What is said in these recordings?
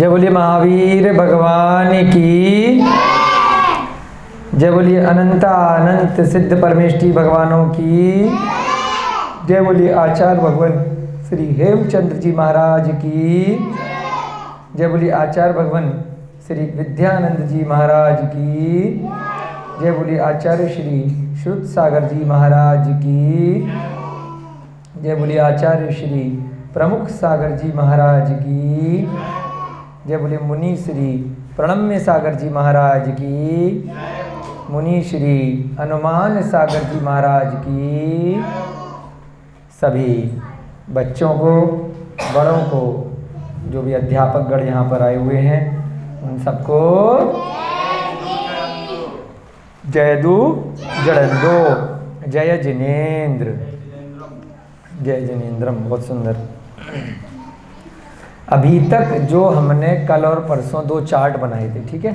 जय बोलिए महावीर भगवान की। जय बोलिए अनंत सिद्ध परमेष्टि भगवानों की। जय बोलिए आचार्य भगवान श्री हेमचंद्र जी महाराज की। जय बोलिए आचार्य भगवान श्री विद्यानंद जी महाराज की। जय बोलिए आचार्य श्री श्रुत सागर जी महाराज की। जय बोलिए आचार्य श्री प्रमुख सागर जी महाराज की। जय बोलिए मुनि श्री प्रणम्य सागर जी महाराज की। मुनि श्री हनुमान सागर जी महाराज की। सभी बच्चों को, बड़ों को, जो भी अध्यापक गण यहाँ पर आए हुए हैं उन सबको जयदु जड़ंदो। जय जिनेन्द्र। जय जिनेन्द्रम। बहुत सुंदर। अभी तक जो हमने कल और परसों 2 चार्ट बनाए थे, ठीक है,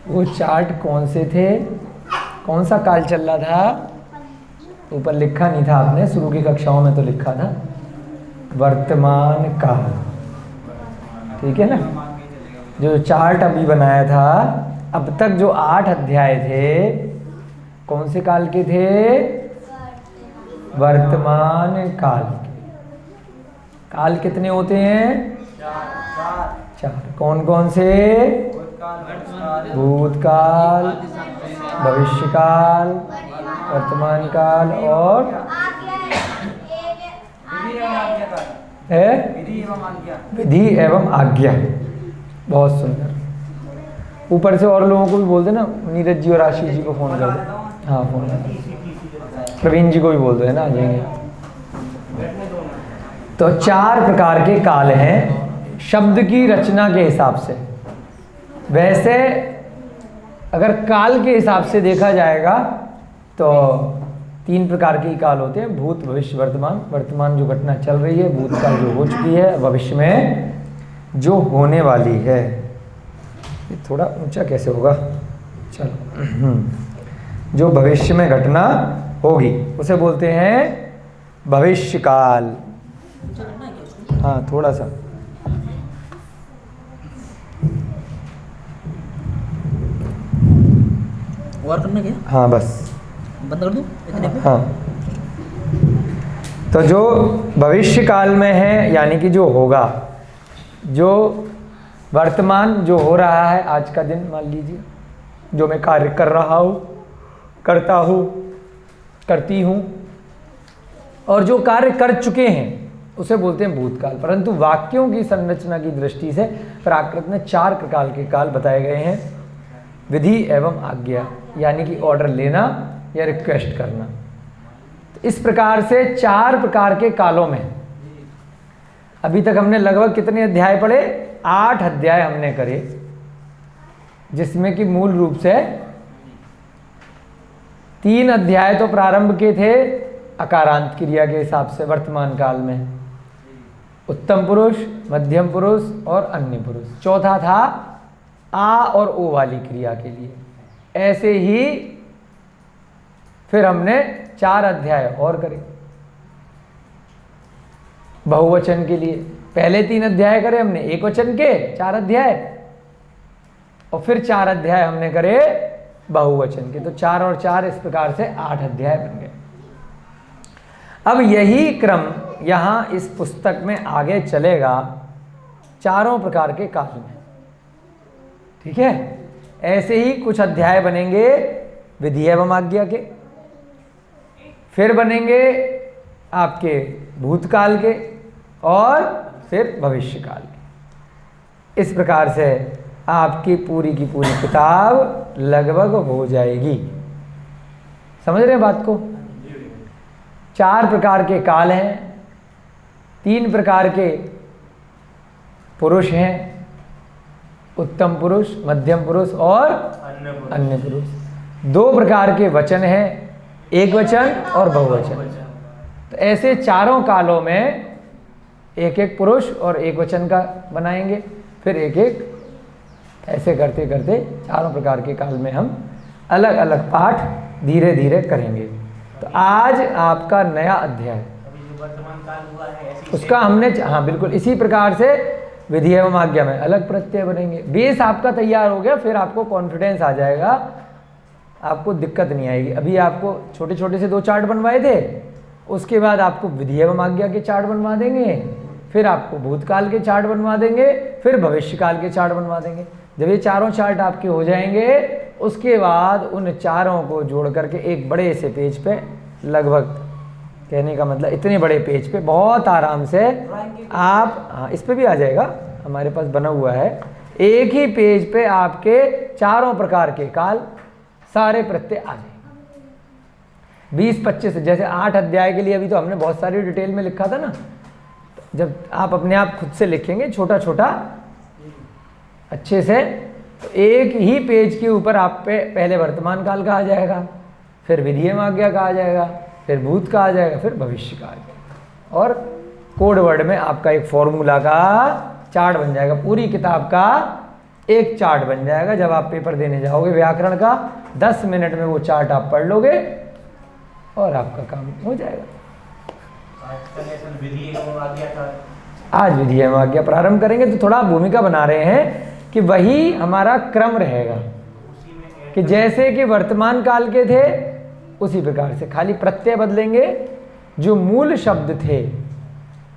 वो चार्ट कौन से थे, कौन सा काल चल रहा था, ऊपर लिखा नहीं था आपने, शुरू की कक्षाओं में तो लिखा था वर्तमान काल, ठीक है ना। जो चार्ट अभी बनाया था, अब तक जो 8 अध्याय थे कौन से काल के थे, वर्तमान काल के। काल कितने होते हैं, 4। कौन कौन से, भूतकाल, भविष्यकाल, वर्तमान काल और विधि एवं आज्ञा। बहुत सुंदर। ऊपर से और लोगों को भी बोल देना, नीरज जी और आशीष जी को फोन कर दे। हाँ, फोन कर दे। प्रवीण जी को भी बोल दो, है ना, आ जाएंगे। तो 4 प्रकार के काल हैं शब्द की रचना के हिसाब से। वैसे अगर काल के हिसाब से देखा जाएगा तो 3 प्रकार के काल होते हैं, भूत, भविष्य, वर्तमान। वर्तमान जो घटना चल रही है, भूतकाल जो हो चुकी है, भविष्य में जो होने वाली है। ये थोड़ा ऊंचा कैसे होगा, चलो। जो भविष्य में घटना होगी उसे बोलते हैं भविष्य काल। हाँ, थोड़ा सा। और करना क्या? हाँ, बस बंद कर दूं इतने पे? हाँ। तो जो भविष्य काल में है, यानी कि जो होगा, जो वर्तमान जो हो रहा है, आज का दिन मान लीजिए, जो मैं कार्य कर रहा हूँ, करता हूँ, करती हूँ, और जो कार्य कर चुके हैं उसे बोलते हैं भूतकाल। परंतु वाक्यों की संरचना की दृष्टि से प्राकृत में 4 प्रकार के काल बताए गए हैं। विधि एवं आज्ञा, यानी कि ऑर्डर लेना या रिक्वेस्ट करना। तो इस प्रकार से 4 प्रकार के कालों में अभी तक हमने लगभग कितने अध्याय पढ़े, 8 अध्याय हमने करे, जिसमें कि मूल रूप से 3 अध्याय तो प्रारंभ के थे अकारांत क्रिया के हिसाब से वर्तमान काल में, उत्तम पुरुष, मध्यम पुरुष और अन्य पुरुष। चौथा था आ और ओ वाली क्रिया के लिए। ऐसे ही फिर हमने 4 अध्याय और करे बहुवचन के लिए। पहले 3 अध्याय करे हमने एक वचन के 4 अध्याय, और फिर 4 अध्याय हमने करे बहुवचन के। तो 4 और 4 इस प्रकार से 8 अध्याय बन गए। अब यही क्रम यहाँ इस पुस्तक में आगे चलेगा 4 प्रकार के काल में, ठीक है। ऐसे ही कुछ अध्याय बनेंगे विधि एवं आज्ञा के, फिर बनेंगे आपके भूतकाल के, और फिर भविष्य काल के। इस प्रकार से आपकी पूरी की पूरी किताब लगभग हो जाएगी। समझ रहे हैं बात को। 4 प्रकार के काल हैं, 3 प्रकार के पुरुष हैं, उत्तम पुरुष, मध्यम पुरुष और अन्य पुरुष। 2 प्रकार के वचन हैं, एक वचन और बहुवचन। तो ऐसे 4 कालों में एक एक पुरुष और एक वचन का बनाएंगे, फिर एक एक, ऐसे करते करते 4 प्रकार के काल में हम अलग अलग पाठ धीरे धीरे करेंगे। तो आज आपका नया अध्याय, उसका हमने, हाँ बिल्कुल इसी प्रकार से विधि एवं आज्ञा में अलग प्रत्यय बनेंगे। बेस आपका तैयार हो गया, फिर आपको कॉन्फिडेंस आ जाएगा, आपको दिक्कत नहीं आएगी। अभी आपको छोटे छोटे से 2 चार्ट बनवाए थे, उसके बाद आपको विधि एवं आज्ञा के चार्ट बनवा देंगे, फिर आपको भूतकाल के चार्ट बनवा देंगे, फिर भविष्यकाल के चार्ट बनवा देंगे। जब ये चारों चार्ट आपके हो जाएंगे, उसके बाद उन चारों को जोड़ करके एक बड़े से पेज पे, लगभग कहने का मतलब इतने बड़े पेज पे बहुत आराम से आप, हाँ इस पे भी आ जाएगा, हमारे पास बना हुआ है, एक ही पेज पे आपके चारों प्रकार के काल सारे प्रत्यय आ जाएंगे। 20-25 जैसे 8 अध्याय के लिए अभी तो हमने बहुत सारी डिटेल में लिखा था ना, जब आप अपने आप खुद से लिखेंगे छोटा छोटा अच्छे से, तो एक ही पेज के ऊपर आप पे पहले वर्तमान काल का आ जाएगा, फिर विधि एवं आज्ञा का आ जाएगा, फिर भूत का आ जाएगा, फिर भविष्य का आ जाएगा, और कोड वर्ड में आपका एक फॉर्मूला का चार्ट बन जाएगा। पूरी किताब का एक चार्ट बन जाएगा। जब आप पेपर देने जाओगे व्याकरण का, 10 मिनट में वो चार्ट आप पढ़ लोगे और आपका काम हो जाएगा। आज विधि एवं आज्ञा प्रारंभ करेंगे, तो थोड़ा भूमिका बना रहे हैं कि वही हमारा क्रम रहेगा, कि जैसे कि वर्तमान काल के थे उसी प्रकार से, खाली प्रत्यय बदलेंगे, जो मूल शब्द थे,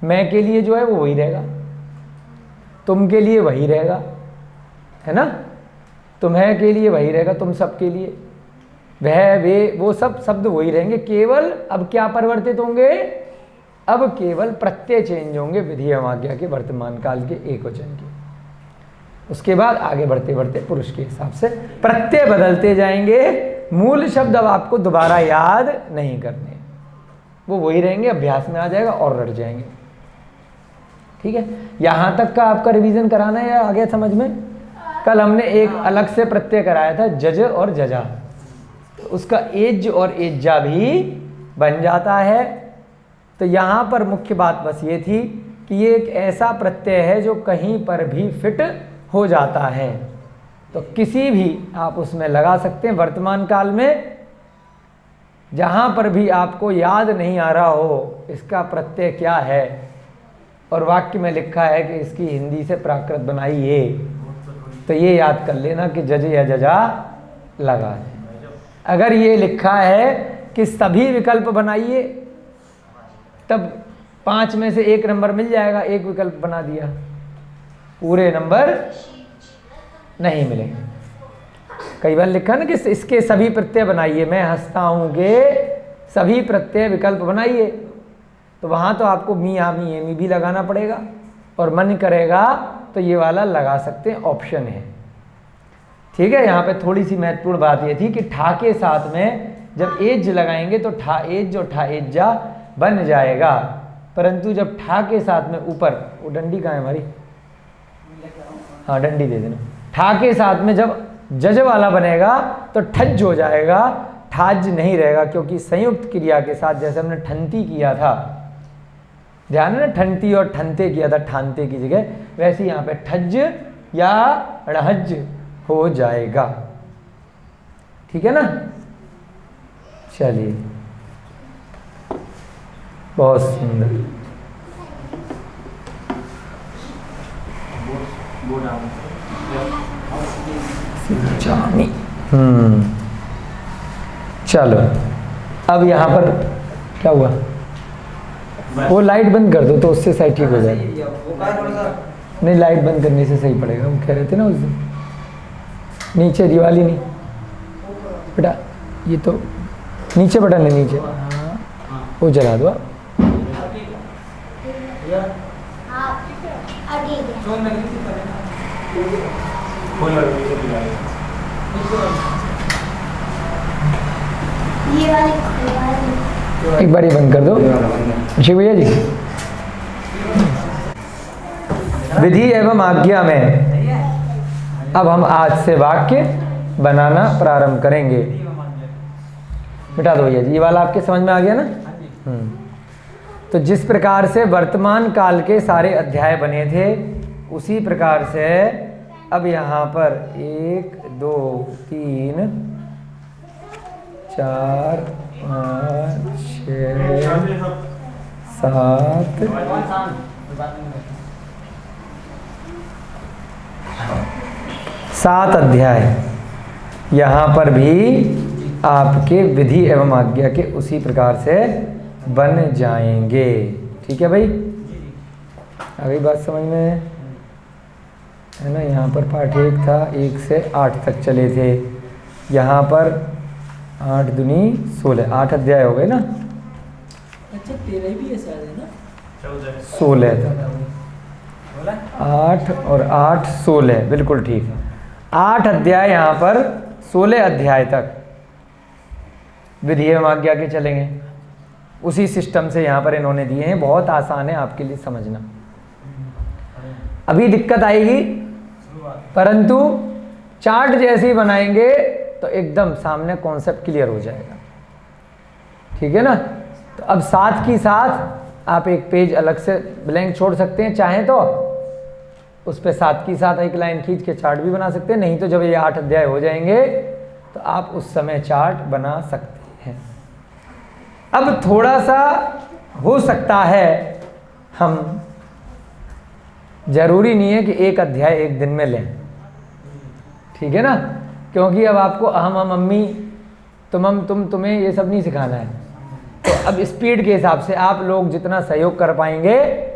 मैं के लिए जो है वो वही रहेगा, तुम के लिए वही रहेगा, है ना, तुम्हें के लिए वही रहेगा, तुम सब के लिए, वह वे वो सब शब्द वही रहेंगे। केवल अब क्या परिवर्तित होंगे, अब केवल प्रत्यय चेंज होंगे विधि एवं आज्ञा के वर्तमान काल के एक वचन के। उसके बाद आगे बढ़ते बढ़ते पुरुष के हिसाब से प्रत्यय बदलते जाएंगे, मूल शब्द अब आपको दोबारा याद नहीं करने, वो वही रहेंगे, अभ्यास में आ जाएगा और रट जाएंगे। ठीक है, यहां तक का आपका रिवीजन कराना है या आ गया समझ में? कल हमने एक अलग से प्रत्यय कराया था, जज और जजा, तो उसका एज और एज्जा भी बन जाता है। तो यहां पर मुख्य बात बस ये थी कि ये एक ऐसा प्रत्यय है जो कहीं पर भी फिट हो जाता है, तो किसी भी आप उसमें लगा सकते हैं। वर्तमान काल में जहां पर भी आपको याद नहीं आ रहा हो इसका प्रत्यय क्या है, और वाक्य में लिखा है कि इसकी हिंदी से प्राकृत बनाइए, तो ये याद कर लेना कि जज या जजा लगा है। अगर ये लिखा है कि सभी विकल्प बनाइए, तब 5 में से 1 नंबर मिल जाएगा, 1 विकल्प बना दिया, पूरे नंबर नहीं मिलेंगे। कई बार लिखा ना कि इसके सभी प्रत्यय बनाइए, मैं हंसता हूं के सभी प्रत्यय विकल्प बनाइए, तो वहां तो आपको मी आमी एमी भी लगाना पड़ेगा, और मन करेगा तो ये वाला लगा सकते हैं, ऑप्शन है। ठीक है, यहाँ पे थोड़ी सी महत्वपूर्ण बात ये थी कि ठा के साथ में जब एज लगाएंगे तो ठा एज और ठा एज्जा बन जाएगा, परंतु जब ठा के साथ में ऊपर, वो डंडी कहाँ है हमारी, हाँ डंडी दे देना, ठा के साथ में जब जज वाला बनेगा तो ठज हो जाएगा, ठाज नहीं रहेगा, क्योंकि संयुक्त क्रिया के साथ जैसे हमने ठंती किया था, ध्यान है ना, ठंती और ठनते किया था ठानते की जगह, वैसे यहाँ पे ठज या ढ़ज हो जाएगा। ठीक है ना, चलिए, बहुत सुंदर। चलो, अब यहाँ पर क्या हुआ, वो लाइट बंद कर दो तो उससे सही ठीक हो जाएगा। नहीं, लाइट बंद करने से सही पड़ेगा, वो कह रहे थे ना उस दिन। नीचे दिवाली नहीं बेटा, ये तो नीचे बटन है, नीचे वो जला दो आप। एक बार ही बंद कर दो जी भैया जी। विधि एवं आज्ञा में अब हम आज से वाक्य बनाना प्रारंभ करेंगे। मिटा दो भैया जी, ये वाला आपके समझ में आ गया ना। तो जिस प्रकार से वर्तमान काल के सारे अध्याय बने थे, उसी प्रकार से अब यहाँ पर 1 2 3 4 5 6 7 7 अध्याय यहाँ पर भी आपके विधि एवं आज्ञा के उसी प्रकार से बन जाएंगे। ठीक है भाई, आ गई बात समझ में, है ना। यहाँ पर पाठ 1 था, 1 से 8 तक चले थे। यहाँ पर 8 दूनी 16, 8 अध्याय हो गए ना। अच्छा 13 भी है शायद, है ना। 16 था, 8 और 8 16, बिल्कुल ठीक है। 8 अध्याय यहाँ पर 16 अध्याय तक विधि एवं आज्ञा के चलेंगे। उसी सिस्टम से यहाँ पर इन्होंने दिए हैं, बहुत आसान है आपके लिए समझना। अभी दिक्कत आएगी, परंतु चार्ट जैसे ही बनाएंगे तो एकदम सामने कॉन्सेप्ट क्लियर हो जाएगा। ठीक है ना। तो अब साथ की साथ आप एक पेज अलग से ब्लैंक छोड़ सकते हैं, चाहें तो उस पे साथ की साथ एक लाइन खींच के चार्ट भी बना सकते हैं। नहीं तो जब ये 8 अध्याय हो जाएंगे तो आप उस समय चार्ट बना सकते हैं। अब थोड़ा सा हो सकता है, हम जरूरी नहीं है कि एक अध्याय एक दिन में लें, ठीक है ना। क्योंकि अब आपको अहम मम्मी तुम हम तुम तुम्हें ये सब नहीं सिखाना है। तो अब स्पीड के हिसाब से आप लोग जितना सहयोग कर पाएंगे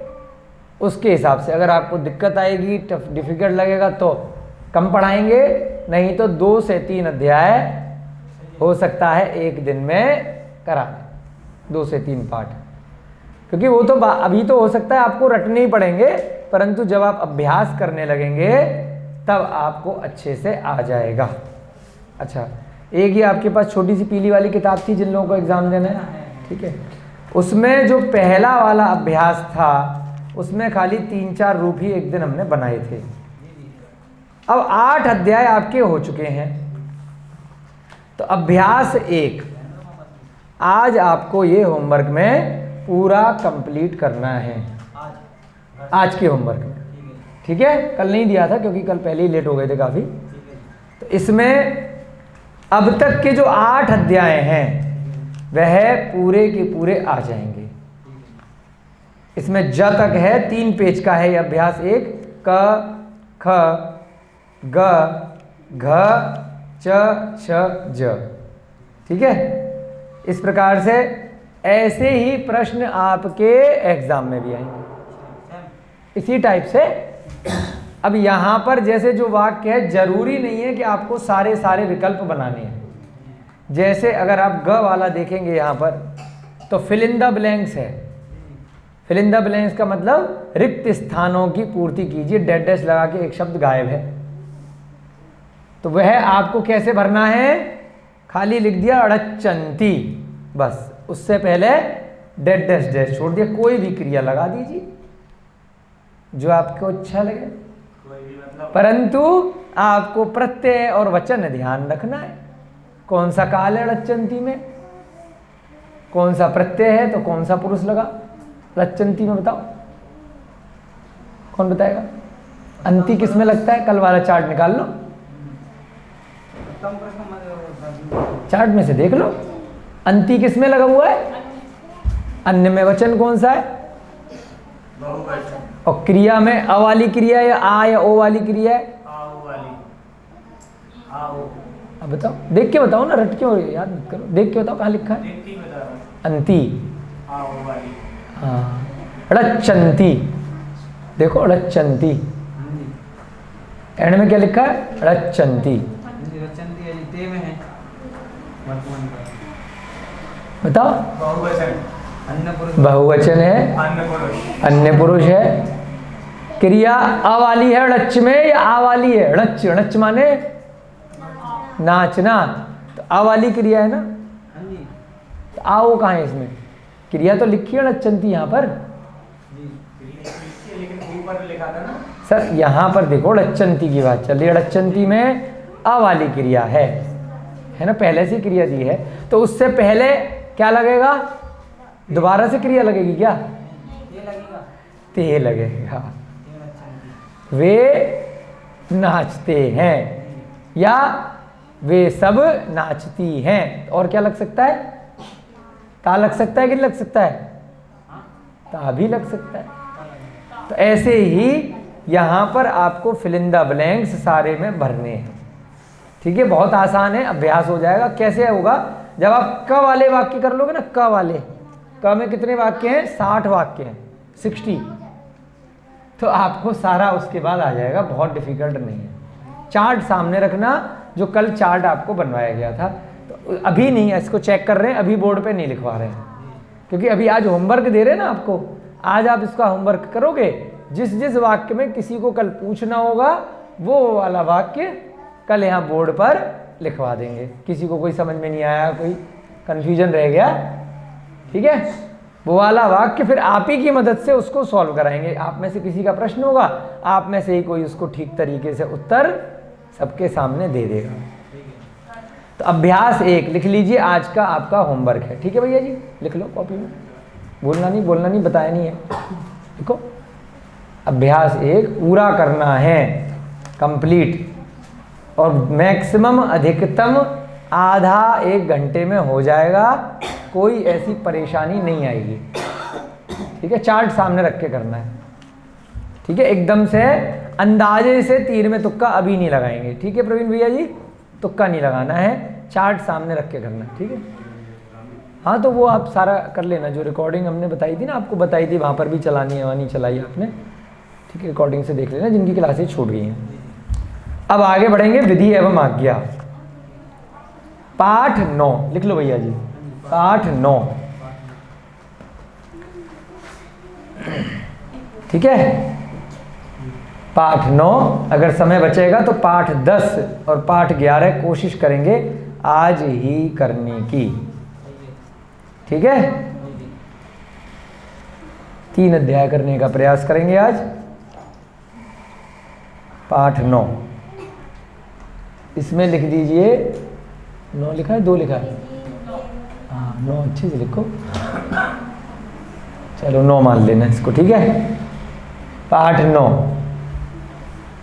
उसके हिसाब से, अगर आपको दिक्कत आएगी, टफ डिफिकल्ट लगेगा तो कम पढ़ाएंगे, नहीं तो 2 से 3 अध्याय हो सकता है एक दिन में करा दें, 2 से 3 पाठ। क्योंकि वो तो अभी तो हो सकता है आपको रटने ही पड़ेंगे, परंतु जब आप अभ्यास करने लगेंगे तब आपको अच्छे से आ जाएगा। अच्छा, एक ही आपके पास छोटी सी पीली वाली किताब थी जिन लोगों को एग्जाम देना है, ठीक है। उसमें जो पहला वाला अभ्यास था उसमें खाली 3-4 रूप ही एक दिन हमने बनाए थे। अब 8 अध्याय आपके हो चुके हैं, तो अभ्यास 1 आज आपको ये होमवर्क में पूरा कंप्लीट करना है, आज के होमवर्क में। ठीक है, कल नहीं दिया था क्योंकि कल पहले ही लेट हो गए थे काफ़ी। तो इसमें अब तक के जो 8 अध्याय हैं वह पूरे के पूरे आ जाएंगे। इसमें ज तक है, 3 पेज का है ये अभ्यास 1, क ख ग घ च छ ज। ठीक है, इस प्रकार से ऐसे ही प्रश्न आपके एग्जाम में भी आएंगे इसी टाइप से। अब यहाँ पर जैसे जो वाक्य है, जरूरी नहीं है कि आपको सारे सारे विकल्प बनाने हैं। जैसे अगर आप ग वाला देखेंगे यहाँ पर, तो फिल इन द ब्लैंक्स है। फिल इन द ब्लैंक्स का मतलब रिक्त स्थानों की पूर्ति कीजिए, डेड डैश लगा के एक शब्द गायब है, तो वह आपको कैसे भरना है, खाली लिख दिया अड़चंती, बस उससे पहले डेड डैश डैश छोड़ दिया, कोई भी क्रिया लगा दीजिए जो आपको अच्छा लगे, परंतु आपको प्रत्यय और वचन ध्यान रखना है। कौन सा काल है अड़चंती में, कौन सा प्रत्यय है, तो कौन सा पुरुष लगा अड़चंती में, बताओ कौन बताएगा। अंति किस में लगता है, कल वाला चार्ट निकाल लो, चार्ट में से देख लो, अंति किस में लगा हुआ है, अन्य में वचन कौन सा है, और क्रिया में अ वाली क्रिया या आ या ओ वाली क्रिया है, अब बताओ, देख के बताओ ना, रट क्यों याद मत करो, देख के बताओ कहाँ लिखा है, अंति, हाँ अड़चंती, देखो अड़चंती, एंड में क्या लिखा है, अड़चंती, बताओ, बहुवचन है, अन्य पुरुष है, क्रिया अ वाली है अड़च में या आ वाली है, अड़च, अड़च माने नाचना, तो आ वाली क्रिया है ना, तो आओ कहाँ है इसमें, क्रिया तो लिखी है अड़चंती यहाँ पर, सर यहाँ पर देखो अड़चंती की बात चल रही है, अड़चंती में अ वाली क्रिया है ना, पहले से क्रिया दी है, तो उससे पहले क्या लगेगा, दोबारा से क्रिया लगेगी क्या, ते लगेगा, वे नाचते हैं या वे सब नाचती हैं, और क्या लग सकता है, ता लग सकता है कि नहीं लग सकता है, ता भी लग सकता है। तो ऐसे ही यहाँ पर आपको फिल इन द ब्लैंक्स सारे में भरने हैं। ठीक है, बहुत आसान है, अभ्यास हो जाएगा। कैसे होगा, जब आप क वाले वाक्य कर लोगे ना, क वाले, क में कितने वाक्य हैं, 60 वाक्य हैं, 60, तो आपको सारा उसके बाद आ जाएगा, बहुत डिफिकल्ट नहीं है। चार्ट सामने रखना, जो कल चार्ट आपको बनवाया गया था, तो अभी नहीं है, इसको चेक कर रहे हैं, अभी बोर्ड पे नहीं लिखवा रहे हैं, क्योंकि अभी आज होमवर्क दे रहे हैं ना आपको, आज आप इसका होमवर्क करोगे, जिस जिस वाक्य में किसी को कल पूछना होगा वो वाला वाक्य कल यहाँ बोर्ड पर लिखवा देंगे। किसी को कोई समझ में नहीं आया, कोई कन्फ्यूजन रह गया, ठीक है, वो वाला वाक्य फिर आप ही की मदद से उसको सॉल्व कराएंगे। आप में से किसी का प्रश्न होगा, आप में से ही कोई उसको ठीक तरीके से उत्तर सबके सामने दे देगा। तो अभ्यास 1 लिख लीजिए, आज का आपका होमवर्क है। ठीक है भैया जी, लिख लो कॉपी में, बोलना नहीं, बताया नहीं है, देखो अभ्यास 1 पूरा करना है, कंप्लीट, और मैक्सिमम अधिकतम आधा 1 घंटे में हो जाएगा, कोई ऐसी परेशानी नहीं आएगी। ठीक है, चार्ट सामने रख के करना है। ठीक है, एकदम से अंदाजे से तीर में तुक्का अभी नहीं लगाएंगे। ठीक है प्रवीण भैया जी, तुक्का नहीं लगाना है, चार्ट सामने रख के करना है। ठीक है, हाँ तो वो आप सारा कर लेना, जो रिकॉर्डिंग हमने बताई थी ना, आपको बताई थी, वहाँ पर भी चलानी है, वहाँ नहीं चलाई आपने। ठीक है, रिकॉर्डिंग से देख लेना जिनकी क्लासेज छूट गई हैं। अब आगे बढ़ेंगे, विधि एवं आज्ञा, पाठ 9 लिख लो भैया जी, पाठ 9। ठीक है, पाठ 9, अगर समय बचेगा तो पाठ 10 और पाठ 11 कोशिश करेंगे आज ही करने की। ठीक है, 3 अध्याय करने का प्रयास करेंगे आज। पाठ 9, इसमें लिख दीजिए, 9 लिखा है, 2 लिखा है, हाँ 9 अच्छे से लिखो, चलो 9 मान लेना इसको। ठीक है, पाठ 9,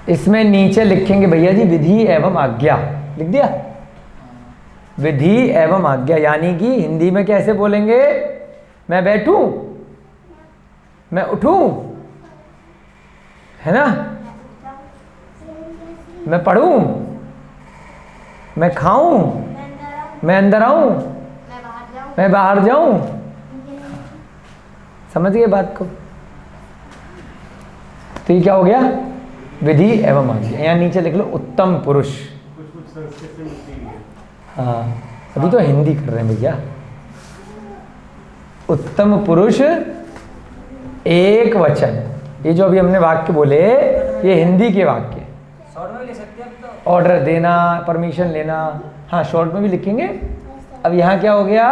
इसमें नीचे लिखेंगे भैया जी विधि एवं आज्ञा, लिख दिया, विधि एवं आज्ञा, यानी कि हिंदी में कैसे बोलेंगे, मैं बैठूं, मैं उठूं, है ना, मैं पढ़ूं, मैं खाऊं, मैं अंदर आऊं, मैं बाहर जाऊं। समझ गए बात को? तो ये क्या हो गया, विधि एवं आज्ञा। यहाँ नीचे लिख लो उत्तम पुरुष। हाँ, अभी तो हिंदी कर रहे हैं भैया। उत्तम पुरुष एक वचन, ये जो अभी हमने वाक्य बोले ये हिंदी के वाक्य। शॉर्ट में ले सकते हैं आप तो। ऑर्डर देना, परमिशन लेना, हाँ शॉर्ट में भी लिखेंगे। अब यहाँ क्या हो गया,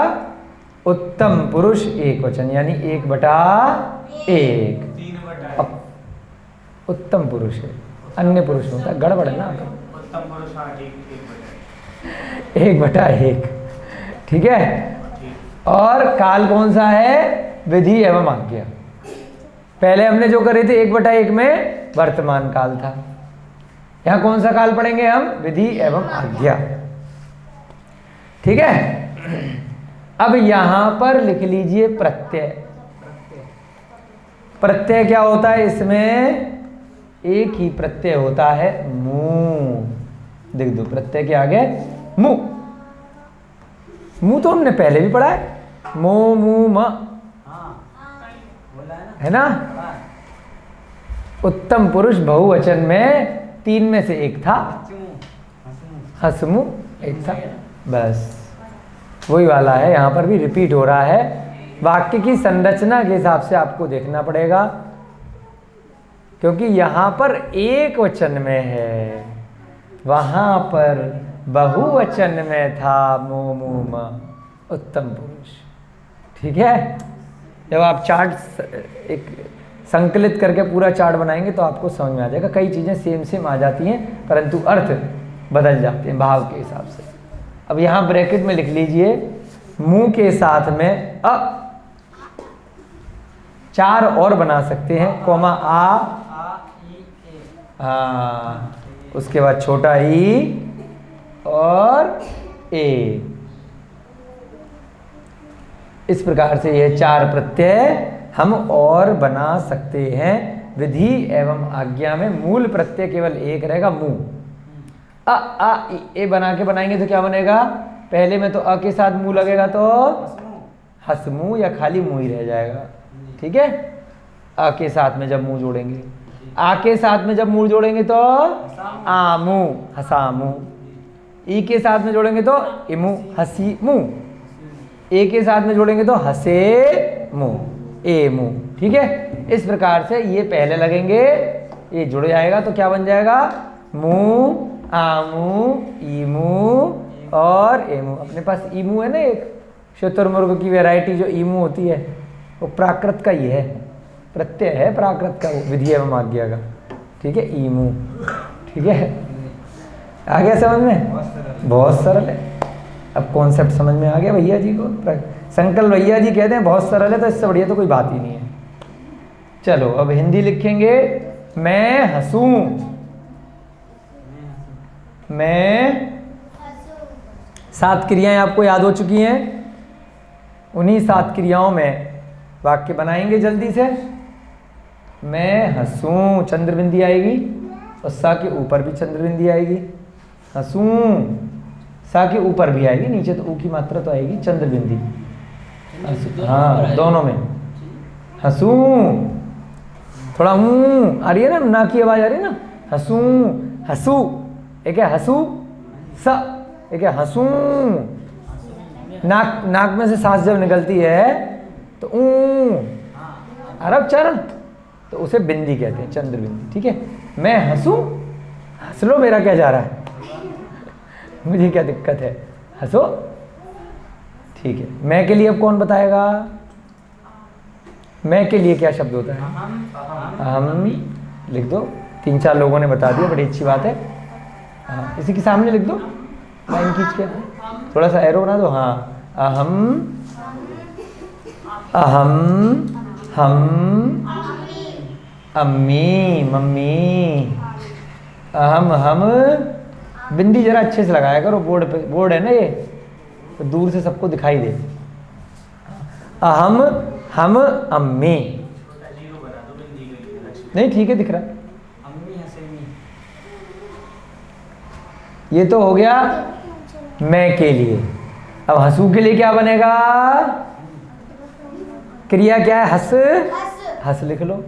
उत्तम पुरुष एक वचन, यानी 1/1। अब उत्तम पुरुष है, अन्य पुरुष होता है, गड़बड़ है ना, उत्तम पुरुष 1/1। ठीक है, और काल कौन सा है, विधि एवं आज्ञा। पहले हमने जो करे थे 1/1 में वर्तमान काल था, यहाँ कौन सा काल पढ़ेंगे हम, विधि एवं आज्ञा। ठीक है, अब यहां पर लिख लीजिए प्रत्यय। प्रत्यय क्या होता है, इसमें एक ही प्रत्यय होता है, मुंह। देख दो, प्रत्यय के आगे मुंह। मुंह तो हमने पहले भी पढ़ा है, मो मु म, है ना। उत्तम पुरुष बहुवचन में 3 में से एक था, हसमु एक था, बस वही वाला है। यहाँ पर भी रिपीट हो रहा है, वाक्य की संरचना के हिसाब से आपको देखना पड़ेगा, क्योंकि यहाँ पर एक वचन में है, वहाँ पर बहुवचन में था, मो मु म, उत्तम पुरुष। ठीक है, जब आप चार्ट एक संकलित करके पूरा चार्ट बनाएंगे तो आपको समझ में आ जाएगा। कई चीज़ें सेम आ जाती हैं, परंतु अर्थ बदल जाते हैं भाव के हिसाब से। अब यहाँ ब्रैकेट में लिख लीजिए, मुंह के साथ में अ, 4 और बना सकते हैं, कोमा आ, हाँ, उसके बाद छोटा ई और ए। इस प्रकार से ये 4 प्रत्यय हम और बना सकते हैं विधि एवं आज्ञा में मूल प्रत्यय केवल एक रहेगा, मु। अ आ इ ए बना के बनाएंगे तो क्या बनेगा? पहले में तो अ के साथ मुंह लगेगा तो हसमु या खाली मुंह ही रह जाएगा। ठीक है, अ के साथ में जब मुंह जोड़ेंगे, आ के साथ में जब मुंह जोड़ेंगे तो आमू हसामू, ई के साथ में जोड़ेंगे तो इमू हसी मु, ए के साथ में जोड़ेंगे तो हसे मु ए मु। ठीक है, इस प्रकार से ये पहले लगेंगे, ये जुड़ जाएगा तो क्या बन जाएगा? मु आमू ईमू और एमू। अपने पास ईमू है ना, एक शुतुरमुर्ग की वैरायटी जो ईमू होती है, वो प्राकृत का ही है, प्रत्यय है प्राकृत का, वो विधि एवं आज्ञा का। ठीक है, ईमू। ठीक है, आ गया समझ में? बहुत सरल है। अब कॉन्सेप्ट समझ में आ गया भैया जी को? संकल्प भैया जी कहते हैं बहुत सरल है, तो इससे बढ़िया तो कोई बात ही नहीं है। चलो अब हिंदी लिखेंगे। मैं हंसूं, मैं 7 क्रियाएं आपको याद हो चुकी हैं, उन्हीं 7 क्रियाओं में वाक्य बनाएंगे जल्दी से। मैं हंसूं, चंद्रबिंदी आएगी और सा के ऊपर भी चंद्रबिंदी आएगी। हंसूं, सा के ऊपर भी आएगी, नीचे तो ऊ की मात्रा तो आएगी, चंद्रबिंदी। हाँ, दोनों में। हंसूं, थोड़ा आ रही है ना की आवाज आ रही है ना। हंसूं, हंसू, एक है हंसू स, एक है हंसूं। नाक में से सांस जब निकलती है तो अरब चरण, तो उसे बिंदी कहते हैं, चंद्र बिंदी। ठीक है, मैं हंसूं, हंस लो, मेरा क्या जा रहा है, मुझे क्या दिक्कत है, हंसो। ठीक है, मैं के लिए अब कौन बताएगा? मैं के लिए क्या शब्द होता है? अहम। लिख दो, 3-4 लोगों ने बता दिया, बड़ी अच्छी बात है। हाँ, इसी के सामने लिख दो, लाइन खींच के, थोड़ा सा एरो बना दो। हाँ, अहम, अहम, हम, अम्मी, मम्मी, अहम, हम। बिंदी जरा अच्छे से लगाया करो, बोर्ड पे, बोर्ड है ना ये, तो दूर से सबको दिखाई दे। अहम, हम, अम्मी। नहीं ठीक है, दिख रहा। ये तो हो गया मैं के लिए। अब हंसू के लिए क्या बनेगा? क्रिया क्या है? हंस, हंस लिख लो,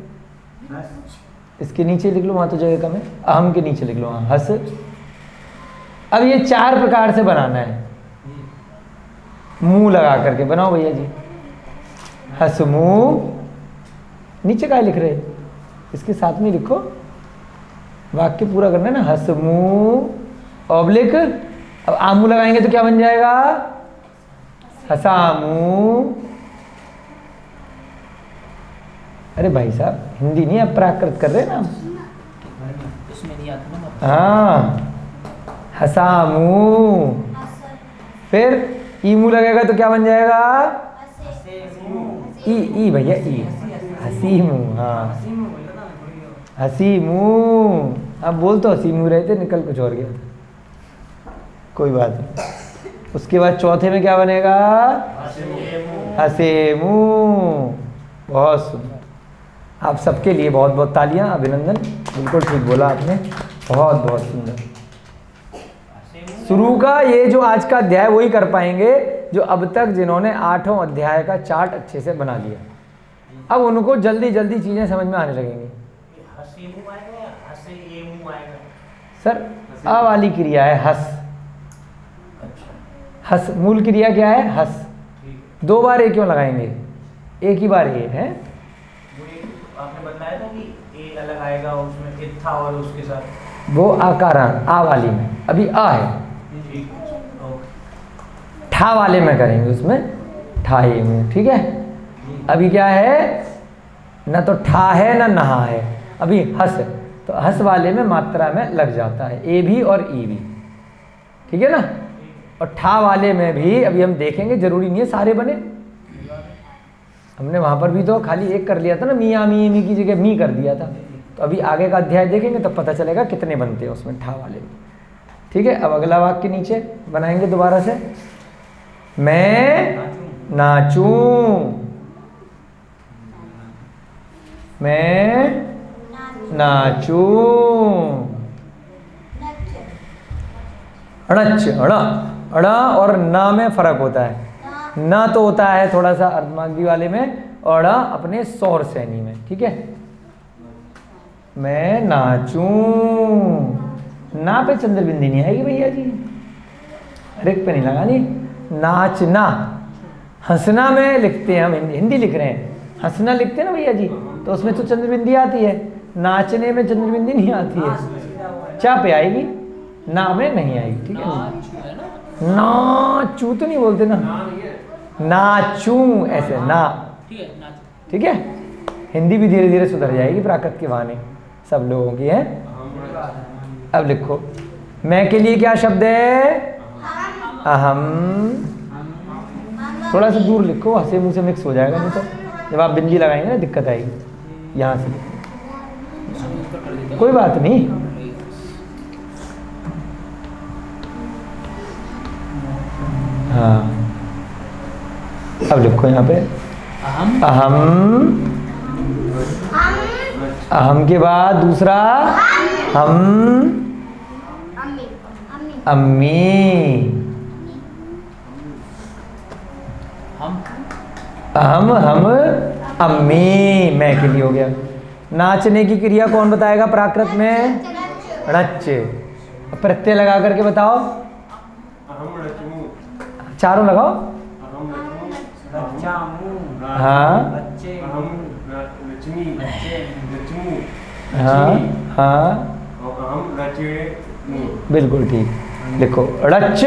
इसके नीचे लिख लो, वहां तो जगह कम है, अहम के नीचे लिख लो। हाँ, हंस। अब ये 4 प्रकार से बनाना है, मुंह लगा करके बनाओ भैया जी। हंस मुंह, नीचे क्या लिख रहे, इसके साथ में लिखो, वाक्य पूरा करना है ना। हंस मुंह ऑब्लिक, अब आमू लगाएंगे तो क्या बन जाएगा? हसामू। अरे भाई साहब, हिंदी नहीं, अब प्राकृत कर रहे हैं ना। हाँ, हसामू। फिर ईमू लगेगा तो क्या बन जाएगा? ई भैया, ई हसीमू। हाँ, हसीमू। अब बोल तो हसीमू रहे थे, निकल कुछ और गया था, कोई बात नहीं। उसके बाद चौथे में क्या बनेगा? हसेमू। बहुत सुंदर, आप सबके लिए बहुत बहुत तालियां, अभिनंदन, बिल्कुल ठीक बोला आपने, बहुत बहुत सुंदर। शुरू का ये जो आज का अध्याय वही कर पाएंगे जो अब तक जिन्होंने 8वां अध्याय का चार्ट अच्छे से बना लिया। अब उनको जल्दी जल्दी चीजें समझ में आने लगेंगी। सर, अ वाली क्रिया है हस, हस मूल क्रिया क्या है? हस। 2 बार ए क्यों लगाएंगे? एक ही बार ए है। आपने बताया था कि ए अलग आएगा, उसमें इत था और उसके साथ वो आकारांत आ वाली में, अभी आ है, ठा वाले में करेंगे, उसमें ठाई में। ठीक है, अभी क्या है? न तो ठा है न नहा है, अभी हस, तो हस वाले में मात्रा में लग जाता है ए भी और ई भी। ठीक है ना, और ठा वाले में भी अभी हम देखेंगे, जरूरी नहीं है सारे बने, हमने वहां पर भी तो खाली एक कर लिया था ना, मियाँ मी की जगह मी कर दिया था। तो अभी आगे का अध्याय देखेंगे तब पता चलेगा कितने बनते हैं उसमें ठा वाले में। ठीक है, अब अगला वाक्य नीचे बनाएंगे दोबारा से। मैं नाचूं, मैं नाचूं। अणच, अण, अण और ना में फर्क होता है। ना तो होता है थोड़ा सा अर्धमार्गी वाले में, और अपने सौर सैनी में। ठीक है, मैं नाचूं। ना पे चंद्र बिंदी नहीं आएगी भैया जी, रिक पे नहीं लगानी। नाचना, हंसना में लिखते हैं हम, हिंदी लिख रहे हैं, हंसना लिखते हैं ना भैया जी, तो उसमें तो चंद्र बिंदी आती है। नाचने में चंद्र बिंदी नहीं आती है, चा पे आएगी, ना में नहीं आएगी। ठीक है, नाचू तो नहीं बोलते ना, नाचूं ऐसे ना। ठीक है, हिंदी भी धीरे धीरे सुधर जाएगी प्राकृत के बहाने सब लोगों की है। अब लिखो, मैं के लिए क्या शब्द है? अहम। थोड़ा सा दूर लिखो, हंसे मुंह से मिक्स हो जाएगा, नहीं तो जब आप बिंदी लगाएंगे ना दिक्कत आएगी। यहाँ से कोई बात नहीं, हाँ। अब लिखो यहाँ पे अहम, अहम के बाद दूसरा हम, अम्मी। हम अम्मी, मैं के लिए हो गया। नाचने की क्रिया कौन बताएगा प्राकृत में? णच। प्रत्यय लगा करके बताओ, चारों लगाओ। हाँ हाँ हाँ, बिल्कुल ठीक। लिखो ड़च,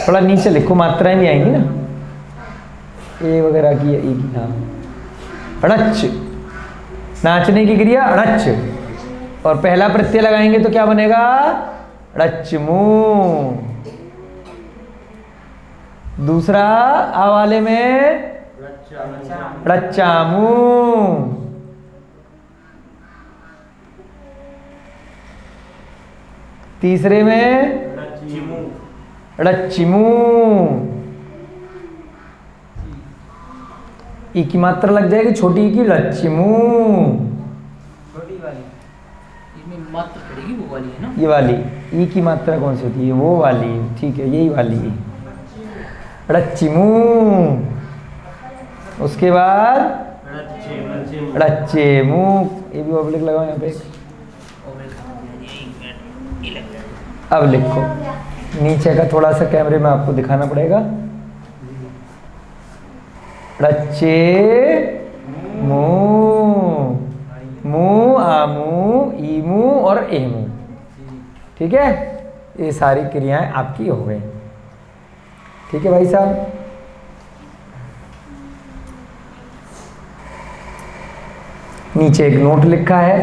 थोड़ा नीचे लिखो, मात्राएं भी आएंगी ना, ए वगैरह की, ई की। हाँ, ड़च, नाचने की क्रिया ड़च, और पहला प्रत्यय लगाएंगे तो क्या बनेगा? ड़चमू। दूसरा आ वाले में ड़चामू। तीसरे में ड़चिमू। ई की मात्रा लग जाएगी छोटी की, ड़चिमू। छोटी वाली इसमें मात्रा पड़ेगी, वो वाली है ना, ये वाली ई की मात्रा कौन सी होती है? वो वाली, ठीक है, यही वाली ड़चिमू। उसके बाद ड़चेमू, ये भी ऑब्लिक लगाओ यहाँ पे। अब लिखो, नीचे का थोड़ा सा कैमरे में आपको दिखाना पड़ेगा। ड़चे मू, मू, आमू, ईमू और एमू। ठीक है, ये सारी क्रियाएं आपकी हो गई। ठीक है भाई साहब, नीचे एक नोट लिखा है,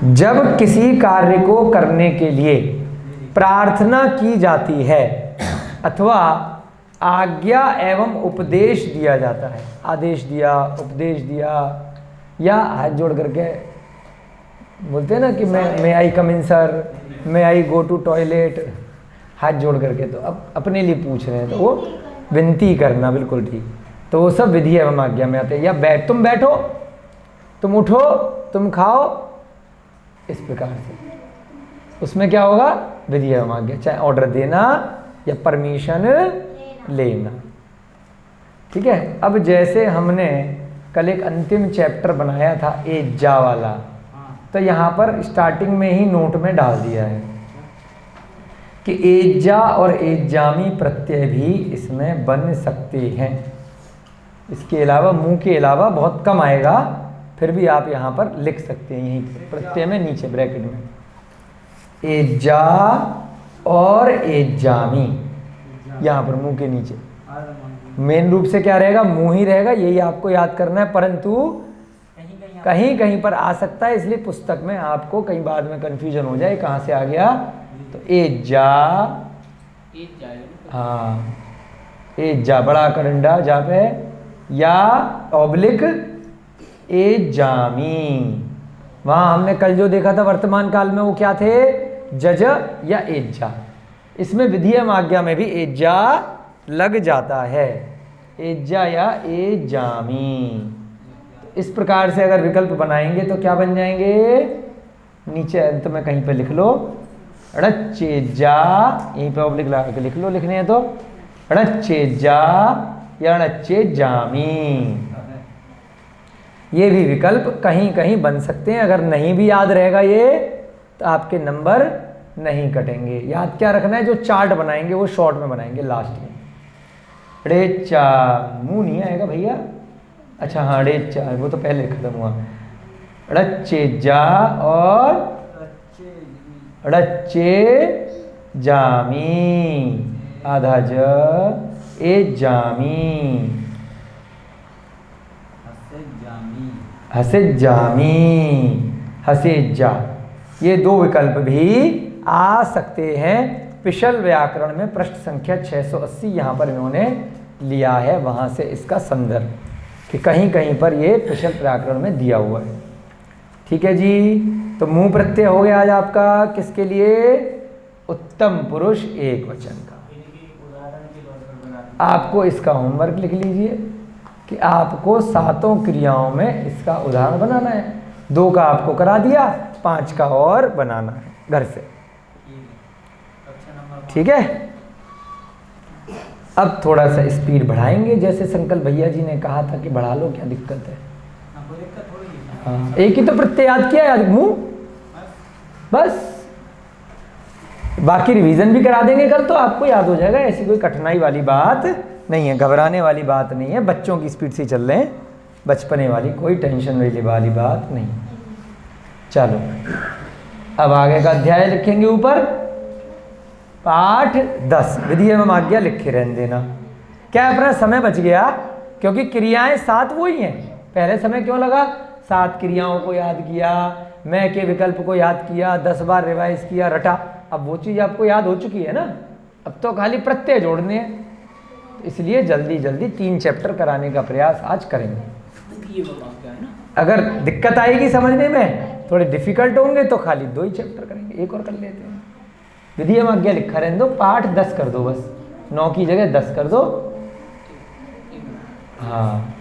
जब किसी कार्य को करने के लिए प्रार्थना की जाती है अथवा आज्ञा एवं उपदेश दिया जाता है, आदेश दिया, उपदेश दिया, या हाथ जोड़ करके बोलते हैं ना कि मैं आई कम इन सर, मैं आई गो टू टॉयलेट, हाथ जोड़ करके, तो अब अपने लिए पूछ रहे हैं तो वो विनती करना, बिल्कुल ठीक। तो वो सब विधि एवं आज्ञा में आते हैं। या तुम बैठो, तुम उठो, तुम खाओ, इस प्रकार से उसमें क्या होगा? विधि एवं आज्ञा, चाहे ऑर्डर देना या परमिशन लेना। ठीक है, अब जैसे हमने कल एक अंतिम चैप्टर बनाया था ए जा वाला, तो यहाँ पर स्टार्टिंग में ही नोट में डाल दिया है कि एजा और एजामी प्रत्यय भी इसमें बन सकते हैं। इसके अलावा मुंह के अलावा बहुत कम आएगा, फिर भी आप यहाँ पर लिख सकते हैं, यहीं प्रत्यय में नीचे ब्रैकेट में एजा और एजामी, यहाँ पर मुंह के नीचे। मेन रूप से क्या रहेगा? मुंह ही रहेगा, यही आपको याद करना है, परंतु कहीं कहीं पर आ सकता है, इसलिए पुस्तक में आपको कहीं बाद में कंफ्यूजन हो जाए कहाँ से आ गया। तो एजा, हाँ एजा बड़ा करंडा जहाँ पे, या ऑब्लिक एजामी। वहाँ हमने कल जो देखा था वर्तमान काल में, वो क्या थे? जज या एजा। इसमें विधि एवं आज्ञा में भी एजा लग जाता है, एजा या एजामी। इस प्रकार से अगर विकल्प बनाएंगे तो क्या बन जाएंगे, नीचे अंत में कहीं पे लिख लो ड़च्चे जा, यहीं पे ऑब्लिक लगा के लिख लो, लिखने हैं तो ड़च्चे जा या ड़च्चे जामी। ये भी विकल्प कहीं कहीं बन सकते हैं। अगर नहीं भी याद रहेगा ये तो आपके नंबर नहीं कटेंगे। याद क्या रखना है, जो चार्ट बनाएंगे वो शॉर्ट में बनाएंगे लास्ट में। ड़ेचा मुंह नहीं आएगा भैया, अच्छा हाँ ड़ेचा वो तो पहले खत्म हुआ। ड़च्चे जा और ड़च्चे जामी, आधा ज ए जामी, हसे जामी, हसे जा। ये दो विकल्प भी आ सकते हैं। पिशल व्याकरण में पृष्ठ संख्या 680 यहाँ पर इन्होंने लिया है, वहाँ से इसका संदर्भ कि कहीं कहीं पर ये पिशल व्याकरण में दिया हुआ है। ठीक है जी, तो मुंह प्रत्यय हो गया आज आपका किसके लिए, उत्तम पुरुष एक वचन का। आपको इसका होमवर्क लिख लीजिए कि आपको 7 क्रियाओं में इसका उदाहरण बनाना है। 2 का आपको करा दिया, 5 का और बनाना है घर से। ठीक है, अब थोड़ा सा स्पीड बढ़ाएंगे, जैसे संकल्प भैया जी ने कहा था कि बढ़ा लो, क्या दिक्कत है। हाँ, एक ही तो प्रत्यय याद किया याद मुंह, बस बाकी रिवीजन भी करा देंगे कल तो आपको याद हो जाएगा। ऐसी कोई कठिनाई वाली बात नहीं है, घबराने वाली बात नहीं है। बच्चों की स्पीड से चल रहे हैं, बचपने वाली कोई टेंशन वाली बात नहीं। चलो अब आगे का अध्याय लिखेंगे ऊपर, पाठ 10 विधि एवं आज्ञा लिखे रहने देना। क्या अपना समय बच गया, क्योंकि क्रियाएं 7 वही हैं। पहले समय क्यों लगा, 7 क्रियाओं को याद किया, मैं के विकल्प को याद किया, 10 बार रिवाइज किया, रटा। अब वो चीज़ आपको याद हो चुकी है ना, अब तो खाली प्रत्यय जोड़ने हैं। तो इसलिए जल्दी जल्दी 3 चैप्टर कराने का प्रयास आज करेंगे। अगर दिक्कत आएगी समझने में, थोड़े डिफिकल्ट होंगे तो खाली 2 ही चैप्टर करेंगे, एक और कर लेते हैं। विधि एवं आज्ञा लिखा रहने दो, पाठ 10 कर दो, बस 9 की जगह 10 कर दो। हाँ,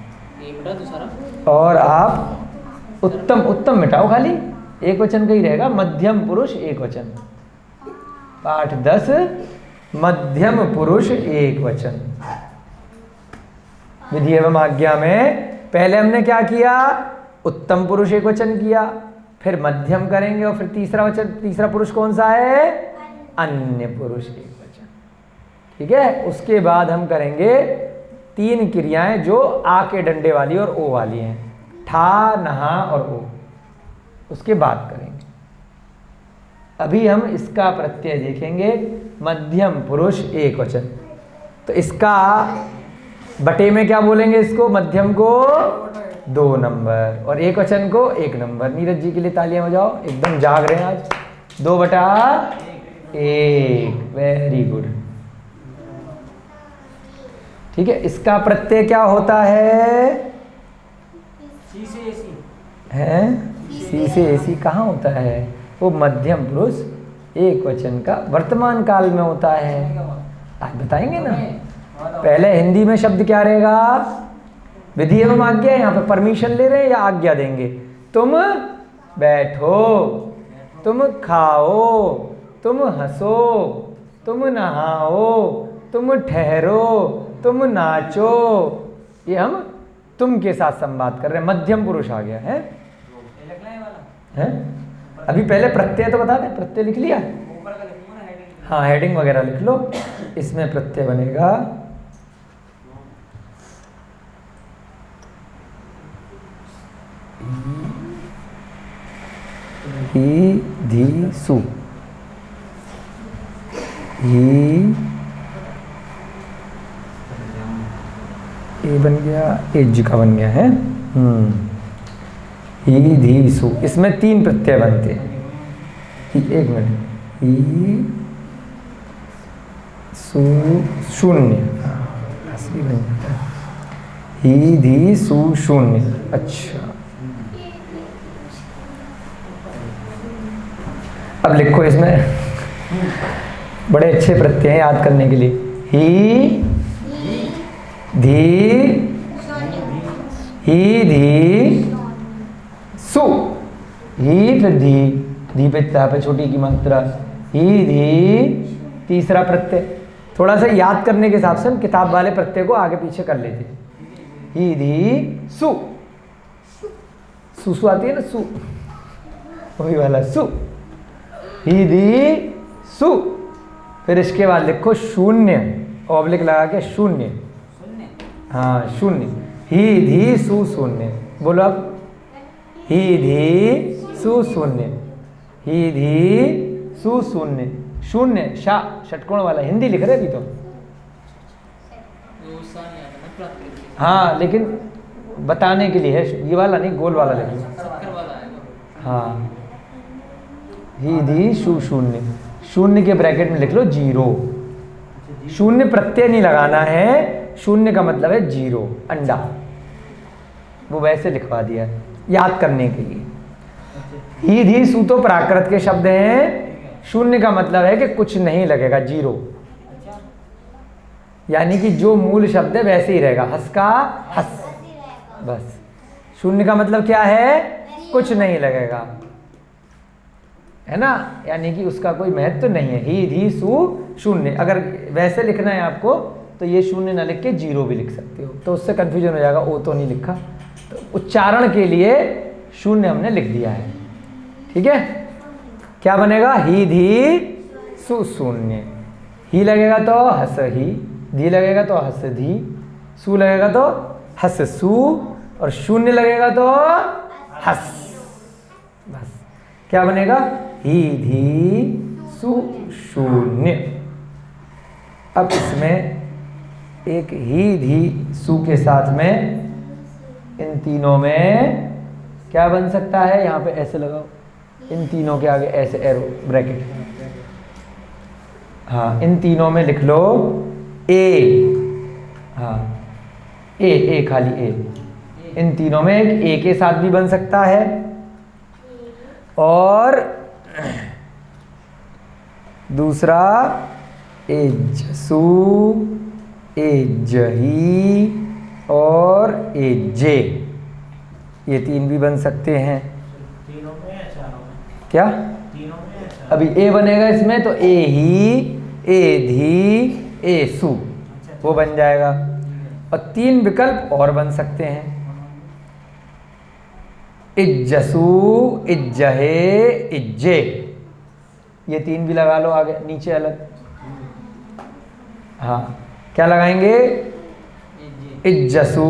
और आप उत्तम उत्तम मिटाओ, खाली एक वचन का ही रहेगा, मध्यम पुरुष एक वचन। पाठ 10 मध्यम पुरुष एक वचन। विधि एवं आज्ञा में पहले हमने क्या किया, उत्तम पुरुष एक वचन किया, फिर मध्यम करेंगे और फिर तीसरा वचन, तीसरा पुरुष कौन सा है, अन्य पुरुष एक वचन। ठीक है, उसके बाद हम करेंगे 3 क्रियाएं जो आ के डंडे वाली और ओ वाली हैं, ठा, नहा और ओ, उसके बाद करेंगे। अभी हम इसका प्रत्यय देखेंगे, मध्यम पुरुष एक वचन। तो इसका बटे में क्या बोलेंगे, इसको मध्यम को 2 नंबर और एक वचन को 1 नंबर। नीरज जी के लिए तालियां बजाओ, एकदम जाग रहे हैं आज। 2/1, वेरी गुड। ठीक है, इसका प्रत्यय क्या होता है, सी से एसी है, सी से एसी कहाँ होता है, वो मध्यम पुरुष एक वचन का वर्तमान काल में होता है। आज बताएंगे ना, पहले हिंदी में शब्द क्या रहेगा, विधि एवं आज्ञा, यहाँ पे परमिशन ले रहे हैं या आज्ञा देंगे। तुम बैठो, तुम खाओ, तुम हंसो, तुम नहाओ, तुम ठहरो, तुम नाचो। ये हम तुम के साथ संवाद कर रहे हैं, मध्यम पुरुष आ गया है? अभी पहले प्रत्यय तो बता दें, प्रत्यय लिख लिया, हाँ हेडिंग वगैरह लिख लो। इसमें प्रत्यय बनेगा ही, धी, सु, ही, ए बन गया, एज का बन गया है। ही, धी, सु, इसमें 3 प्रत्यय बनते हैं। एक मिनट, ही, सु, शून्य, भी बन जाता है, ही, धी, सु, शून्य। अच्छा, अब लिखो, इसमें बड़े अच्छे प्रत्यय हैं याद करने के लिए। ही, धी, ही धी सु, ही फिर धी पे पे छोटी की मात्रा, ही धी तीसरा प्रत्यय। थोड़ा सा याद करने के हिसाब से हम किताब वाले प्रत्यय को आगे पीछे कर लेते हैं। ही धी सु, सुसु आती है ना, सु वही वाला सु, ही धी सु। फिर इसके बाद लिखो शून्य, ऑब्लिक लगा के शून्य, हाँ शून्य, ही धी सु शून्य। बोलो अब, ही धी सु शून्य, ही धी सु शून्य, शून्य शा षटकोण वाला। हिंदी लिख रहे अभी तो, हाँ लेकिन बताने के लिए है, ये वाला नहीं, गोल वाला लिख लो। हाँ, ही धी सु शून्य, शून्य के ब्रैकेट में लिख लो 0। शून्य प्रत्यय नहीं लगाना है, शून्य का मतलब है 0 अंडा, वो वैसे लिखवा दिया है याद करने के लिए। ही धी सु तो प्राकृत के शब्द हैं, शून्य का मतलब है कि कुछ नहीं लगेगा, 0, यानी कि जो मूल शब्द है वैसे ही रहेगा, हस का हस, बस। शून्य का मतलब क्या है, कुछ नहीं लगेगा, है ना, यानी कि उसका कोई महत्व नहीं है। ही धी सु शून्य, अगर वैसे लिखना है आपको तो ये शून्य ना लिख के 0 भी लिख सकते हो, तो उससे कंफ्यूजन हो जाएगा, ओ तो नहीं लिखा, तो उच्चारण के लिए शून्य हमने लिख दिया है। ठीक है, क्या बनेगा, ही धी सु शून्य, ही लगेगा तो हस ही, धी लगेगा तो हस धी, सु लगेगा तो हस सु, और शून्य लगेगा तो हस, बस। क्या बनेगा, ही धी सु शून्य। अब इसमें एक ही धी सु के साथ में इन तीनों में क्या बन सकता है, यहाँ पे ऐसे लगाओ, इन तीनों के आगे ऐसे एरो ब्रैकेट, हाँ इन तीनों में लिख लो ए, हाँ ए खाली ए, इन तीनों में एक ए के साथ भी बन सकता है, और दूसरा एजसु, एजही और एजे, ये 3 भी बन सकते हैं। तीनों में या चारों में? क्या तीनों में या चारों? अभी ए बनेगा इसमें तो ए ही, ए धी, ए सु, वो बन जाएगा। और 3 विकल्प और बन सकते हैं, इज्जसु, इज्जहे, इज्जे, ये 3 भी लगा लो आगे नीचे अलग। हाँ क्या लगाएंगे, इज्जसु,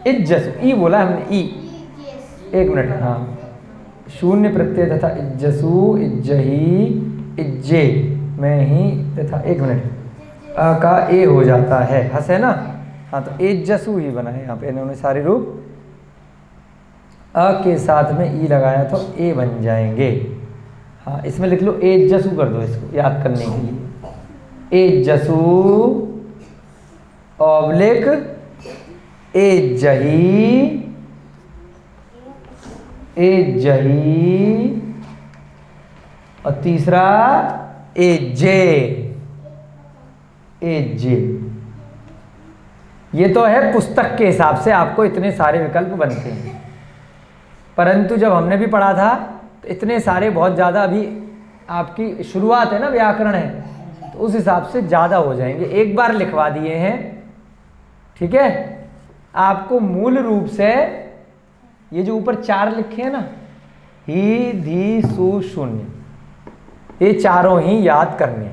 इज्जसु, ई बोला हमने, ई, 1 मिनट, हाँ शून्य प्रत्यय तथा इज्जसु, इज्जही, इज्जे में ही तथा 1 मिनट अ का ए हो जाता है, हस है ना, हाँ तो इज्जसु ही बना है यहाँ पे, इन्होंने सारे रूप अ के साथ में ई लगाया तो ए बन जाएंगे। हाँ इसमें लिख लो एजसु कर दो इसको याद करने के लिए, एजसु ऑब्लिक एजही, एजही, और तीसरा एजे, एजे। ये तो है पुस्तक के हिसाब से आपको इतने सारे विकल्प बनते हैं, परंतु जब हमने भी पढ़ा था तो इतने सारे बहुत ज़्यादा, अभी आपकी शुरुआत है ना, व्याकरण है, तो उस हिसाब से ज़्यादा हो जाएंगे। एक बार लिखवा दिए हैं, ठीक है, आपको मूल रूप से ये जो ऊपर 4 लिखे हैं ना, ही धी सु शून्य, ये चारों ही याद करने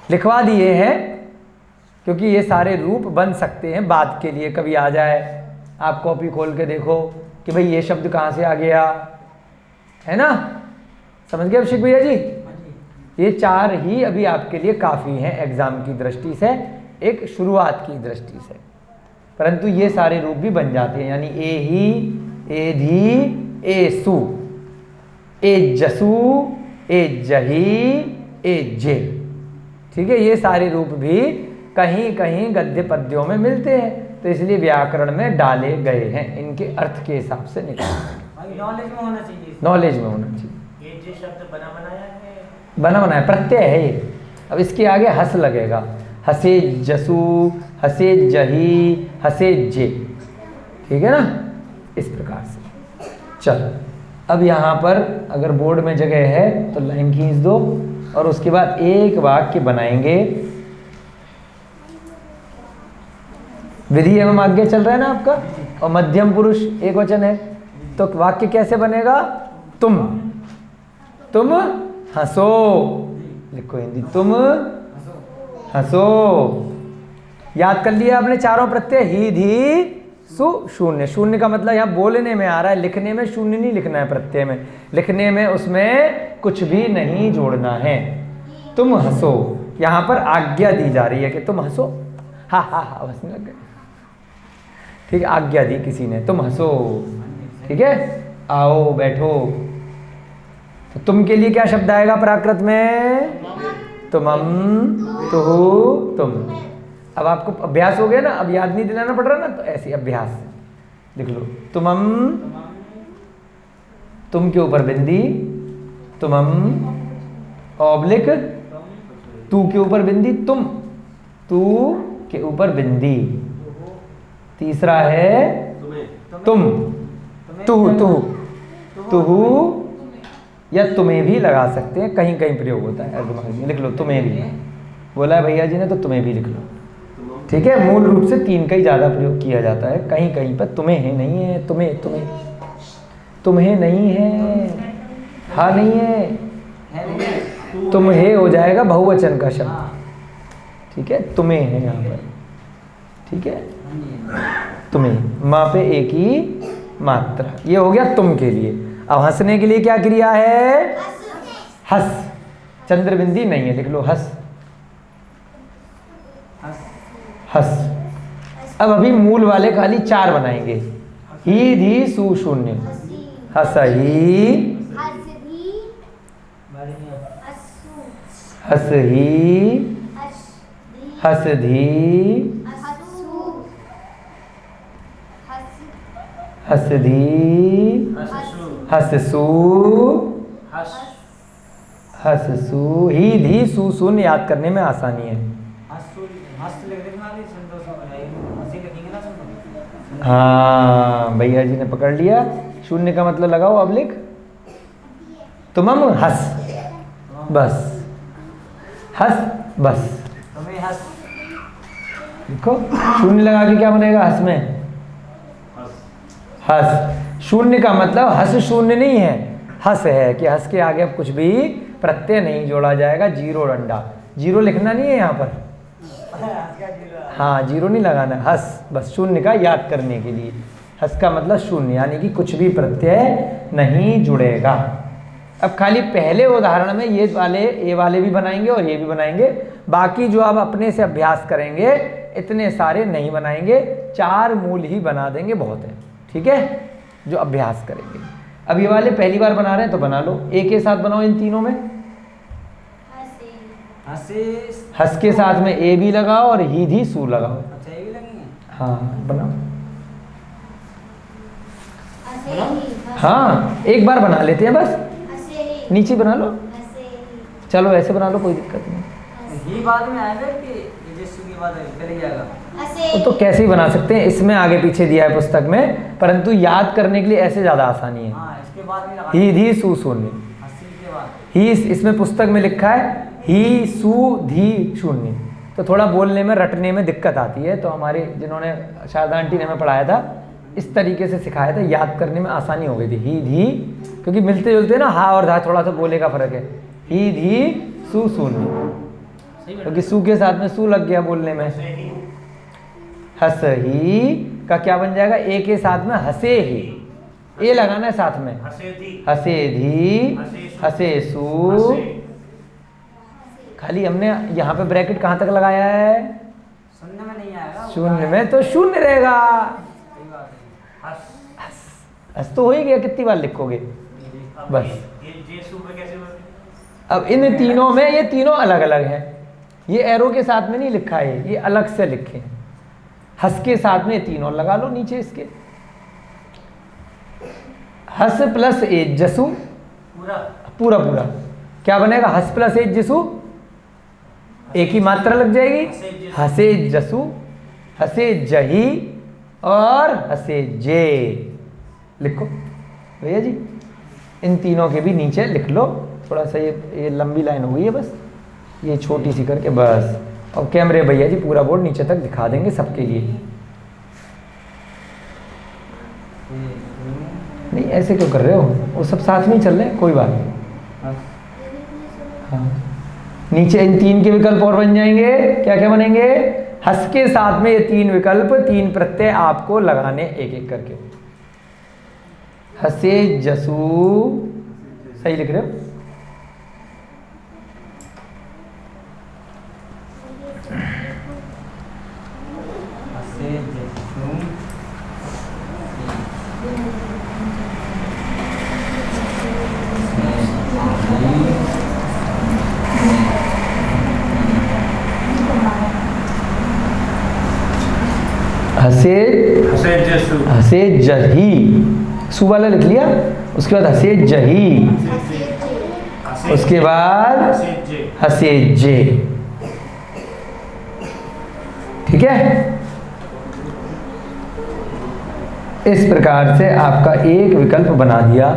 लिखवा दिए हैं, क्योंकि ये सारे रूप बन सकते हैं बाद के लिए, कभी आ जाए आप कॉपी खोल के देखो कि भाई ये शब्द कहाँ से आ गया, है ना, समझ गए अभिषेक भैया जी। ये 4 ही अभी आपके लिए काफ़ी हैं एग्जाम की दृष्टि से, एक शुरुआत की दृष्टि से, परंतु ये सारे रूप भी बन जाते हैं, यानी ए ही, ए धी, ए सु, ए जसु, ए जही, ए जे, ठीक है, ये सारे रूप भी कहीं कहीं गद्य पद्यों में मिलते हैं, तो इसलिए व्याकरण में डाले गए हैं, इनके अर्थ के हिसाब से निकाल, नॉलेज में होना चाहिए, नॉलेज में होना चाहिए। ये जो शब्द बना बनाया है, बना बनाया प्रत्यय है ये। अब इसके आगे हस लगेगा, हसे जसु, हसे जही, हसे जे, ठीक है ना, इस प्रकार से। चलो अब यहाँ पर अगर बोर्ड में जगह है तो लाइन खींच दो और उसके बाद एक वाक्य बनाएंगे। विधि एवं आज्ञा चल रहा है ना आपका, और मध्यम पुरुष एक वचन है, तो वाक्य कैसे बनेगा? तुम हंसो, लिखो हिंदी, तुम हंसो। याद कर लिया आपने चारों प्रत्यय, ही धी सु शून्य। शून्य का मतलब यहाँ बोलने में आ रहा है, लिखने में शून्य नहीं लिखना है, प्रत्यय में लिखने में उसमें कुछ भी नहीं जोड़ना है। तुम हंसो, यहाँ पर आज्ञा दी जा रही है कि तुम हंसो। हाँ हाँ हाँ हंसने लग गए, ठीक है, आज्ञा दी किसी ने, तुम हंसो, ठीक है, आओ बैठो। तो तुम के लिए क्या शब्द आएगा प्राकृत में? तुमम, तुहु, तुम। अब आपको अभ्यास हो गया ना, अब याद नहीं दिलाना पड़ रहा ना, तो ऐसे अभ्यास लिख लो। तुमम, तुम के ऊपर बिंदी, तुमम ऑब्लिक तू के ऊपर बिंदी, तुम, तू के ऊपर बिंदी। तीसरा है तुम, तुहु, तुहु, तुहु या तुम्हें भी लगा सकते हैं, कहीं कहीं प्रयोग होता है अर्धमार्ग में। लिख लो तुम्हें भी, बोला है भैया जी ने, तो तुम्हें भी लिख लो, ठीक है। मूल रूप से तीन का ही ज़्यादा प्रयोग किया जाता है, कहीं कहीं पर तुम्हें है नहीं है, तुम्हें तुम्हें तुम्हें नहीं है, हाँ नहीं है, तुम्हें हो जाएगा बहुवचन का शब्द, ठीक है, तुम्हें है यहाँ पर, ठीक है, तुम्हें, माँ पे एक ही मात्रा। ये हो गया तुम के लिए। अब हंसने के लिए क्या क्रिया है? हंस, चंद्र बिंदी नहीं है, लिख लो हंस, हंस। अब अभी मूल वाले खाली चार बनाएंगे, ही धी सु शून्य, हसही, हसही, हसधी, हसधी, हससु, हससु। ही धी सु शून्य याद करने में आसानी है। हाँ भैया जी ने पकड़ लिया, शून्य का मतलब लगाओ अब लिख, तुमम हंस, बस हंस, बस देखो शून्य लगा के क्या बनेगा हंस में? हंस। शून्य का मतलब हंस शून्य नहीं है, हंस है कि हंस के आगे अब कुछ भी प्रत्यय नहीं जोड़ा जाएगा, जीरो डंडा, जीरो लिखना नहीं है यहाँ पर, हाँ जीरो नहीं लगाना, हंस बस शून्य का याद करने के लिए। हंस का मतलब शून्य, यानी कि कुछ भी प्रत्यय नहीं जुड़ेगा। अब खाली पहले उदाहरण में ये वाले भी बनाएंगे और ये भी बनाएंगे, बाकी जो आप अपने से अभ्यास करेंगे इतने सारे नहीं बनाएंगे, चार मूल ही बना देंगे, बहुत है, ठीक है, जो अभ्यास करेंगे। अब ये वाले पहली बार बना रहे हैं तो बना लो, एक के साथ बनाओ इन तीनों में, हंस के साथ में ए भी लगाओ और ही धी सू लगाओ। अच्छा ये भी लगेंगे, हाँ बनाओ, हाँ एक बार बना लेते हैं बस, नीचे बना लो, चलो ऐसे बना लो, कोई दिक्कत नहीं। ये बाद में आएगा कि यीशु की बात पहले जाएगा? तो कैसे ही बना सकते हैं, इसमें आगे पीछे दिया है पुस्तक में, परंतु याद करने के लिए ऐसे ज़्यादा आसानी है। हाँ, इसके बाद में ही धी सू शून्य, ही इसमें पुस्तक में लिखा है ही सु धी शून्य, तो थोड़ा बोलने में रटने में दिक्कत आती है, तो हमारे जिन्होंने शारदा आंटी ने हमें पढ़ाया था इस तरीके से सिखाया था, याद करने में आसानी हो गई थी। ही धी, क्योंकि मिलते जुलते ना हा और धा, थोड़ा सा बोले का फर्क है। ही धी सु शून्य, क्योंकि सु के साथ में सु लग गया बोलने में। हस ही का क्या बन जाएगा? ए के साथ में हसे ही, ए लगाना है साथ में, हसे धी, हसे सु। खाली हमने यहाँ पे ब्रैकेट कहाँ तक लगाया है? शून्य में नहीं आएगा, शून्य में, तो शून्य रहेगा। हस तो हो ही गया, कितनी बार लिखोगे बस। अब इन तीनों में, ये तीनों अलग अलग हैं, ये एरो के साथ में नहीं लिखा है, ये अलग से लिखे हैं। हस के साथ में तीनों लगा लो नीचे इसके, हस प्लस एज जसु, पूरा पूरा क्या बनेगा? हस प्लस एज जसु, एक ही मात्रा लग जाएगी, हसे जसु, हसे जही, और हसे जे। लिखो भैया जी, इन तीनों के भी नीचे लिख लो। थोड़ा सा ये लंबी लाइन हो गई है, बस ये छोटी सी करके बस। और कैमरे भैया जी पूरा बोर्ड नीचे तक दिखा देंगे सबके लिए। नहीं ऐसे क्यों कर रहे हो, वो सब साथ में ही चल रहे हैं, कोई बात नहीं। हाँ नीचे इन तीन के विकल्प और बन जाएंगे। क्या क्या बनेंगे? हस के साथ में ये तीन विकल्प, तीन प्रत्यय आपको लगाने एक एक करके। हसे जसू, सही लिख रहे हो? हसे जसू, हसे हसे जसू, हसे जही, सु वाला लिख लिया। उसके बाद हसे जही, उसके बाद हसे जे, हसे जे। ठीक है, इस प्रकार से आपका एक विकल्प बना दिया।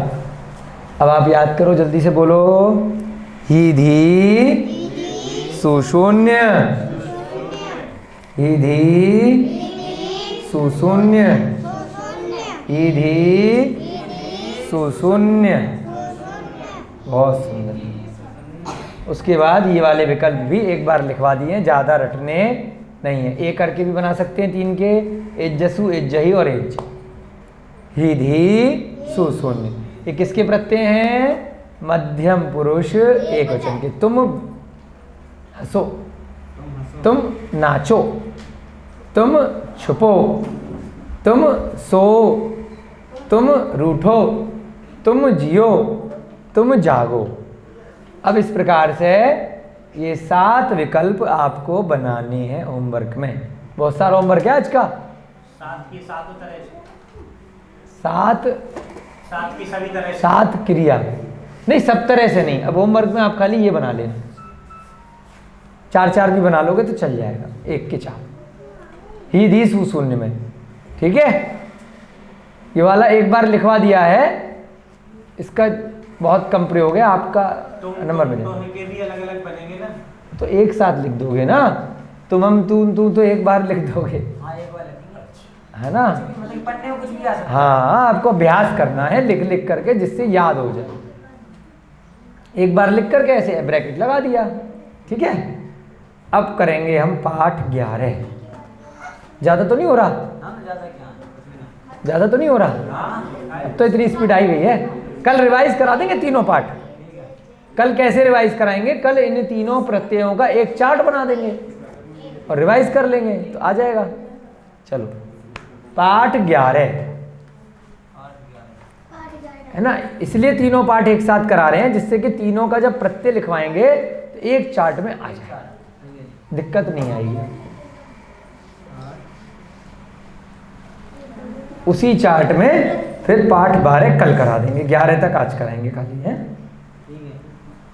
अब आप याद करो, जल्दी से बोलो। ही धी सुशून्य, ही धी सुशून्य, ही धी सुशून्य। बहुत सुंदर। उसके बाद ये वाले विकल्प भी एक बार लिखवा दिए, ज़्यादा रटने नहीं है। एक करके भी बना सकते हैं तीन के, एज्जसु, एज्जही और एज्ज। ही धी सुशून्य, ये किसके प्रत्यय हैं? मध्यम पुरुष एक वचन के। तुम हंसो, तुम नाचो, तुम छुपो, तुम सो, तुम रूठो, तुम जियो, तुम जागो। अब इस प्रकार से ये 7 विकल्प आपको बनाने हैं होमवर्क में। बहुत सारा होमवर्क है आज का। सात की सातों तरह से, 7 सात की सभी तरह से, 7 क्रिया नहीं, सब तरह से नहीं। अब होमवर्क में आप खाली ये बना लेना, 4-4 भी बना लोगे तो चल जाएगा, 1 के 4। ही धी सुशून्य में, ठीक है। ये वाला एक बार लिखवा दिया है, इसका बहुत कम प्रयोग है, आपका नंबर मिलेगा। के भी अलग अलग बनेंगे ना, तो एक साथ लिख दोगे ना, तुम हम तू तो एक बार लिख दोगे, हाँ एक बार लिखेंगे, है ना। मतलब पढ़ने में कुछ भी आ सकता है। हाँ आपको अभ्यास करना है लिख लिख करके, जिससे याद हो जाए। एक बार लिख करके ऐसे ब्रैकेट लगा दिया, ठीक है। अब करेंगे हम पाठ 11। ज़्यादा तो नहीं हो रहा? हाँ ज़्यादा क्या, कुछ भी नहीं। ज़्यादा तो नहीं हो रहा? अब तो इतनी स्पीड आई गई है। कल रिवाइज करा देंगे तीनों पाठ। कल कैसे रिवाइज कराएंगे? कल इन तीनों प्रत्ययों का एक चार्ट बना देंगे और रिवाइज कर लेंगे तो आ जाएगा। चलो पाठ 11 है ना, इसलिए तीनों पाठ एक साथ करा रहे हैं, जिससे कि तीनों का जब प्रत्यय लिखवाएंगे तो एक चार्ट में आ जाए, दिक्कत नहीं आएगी। उसी चार्ट में फिर पाठ 12 कल करा देंगे, 11 तक आज कराएंगे खाली, है ठीक है,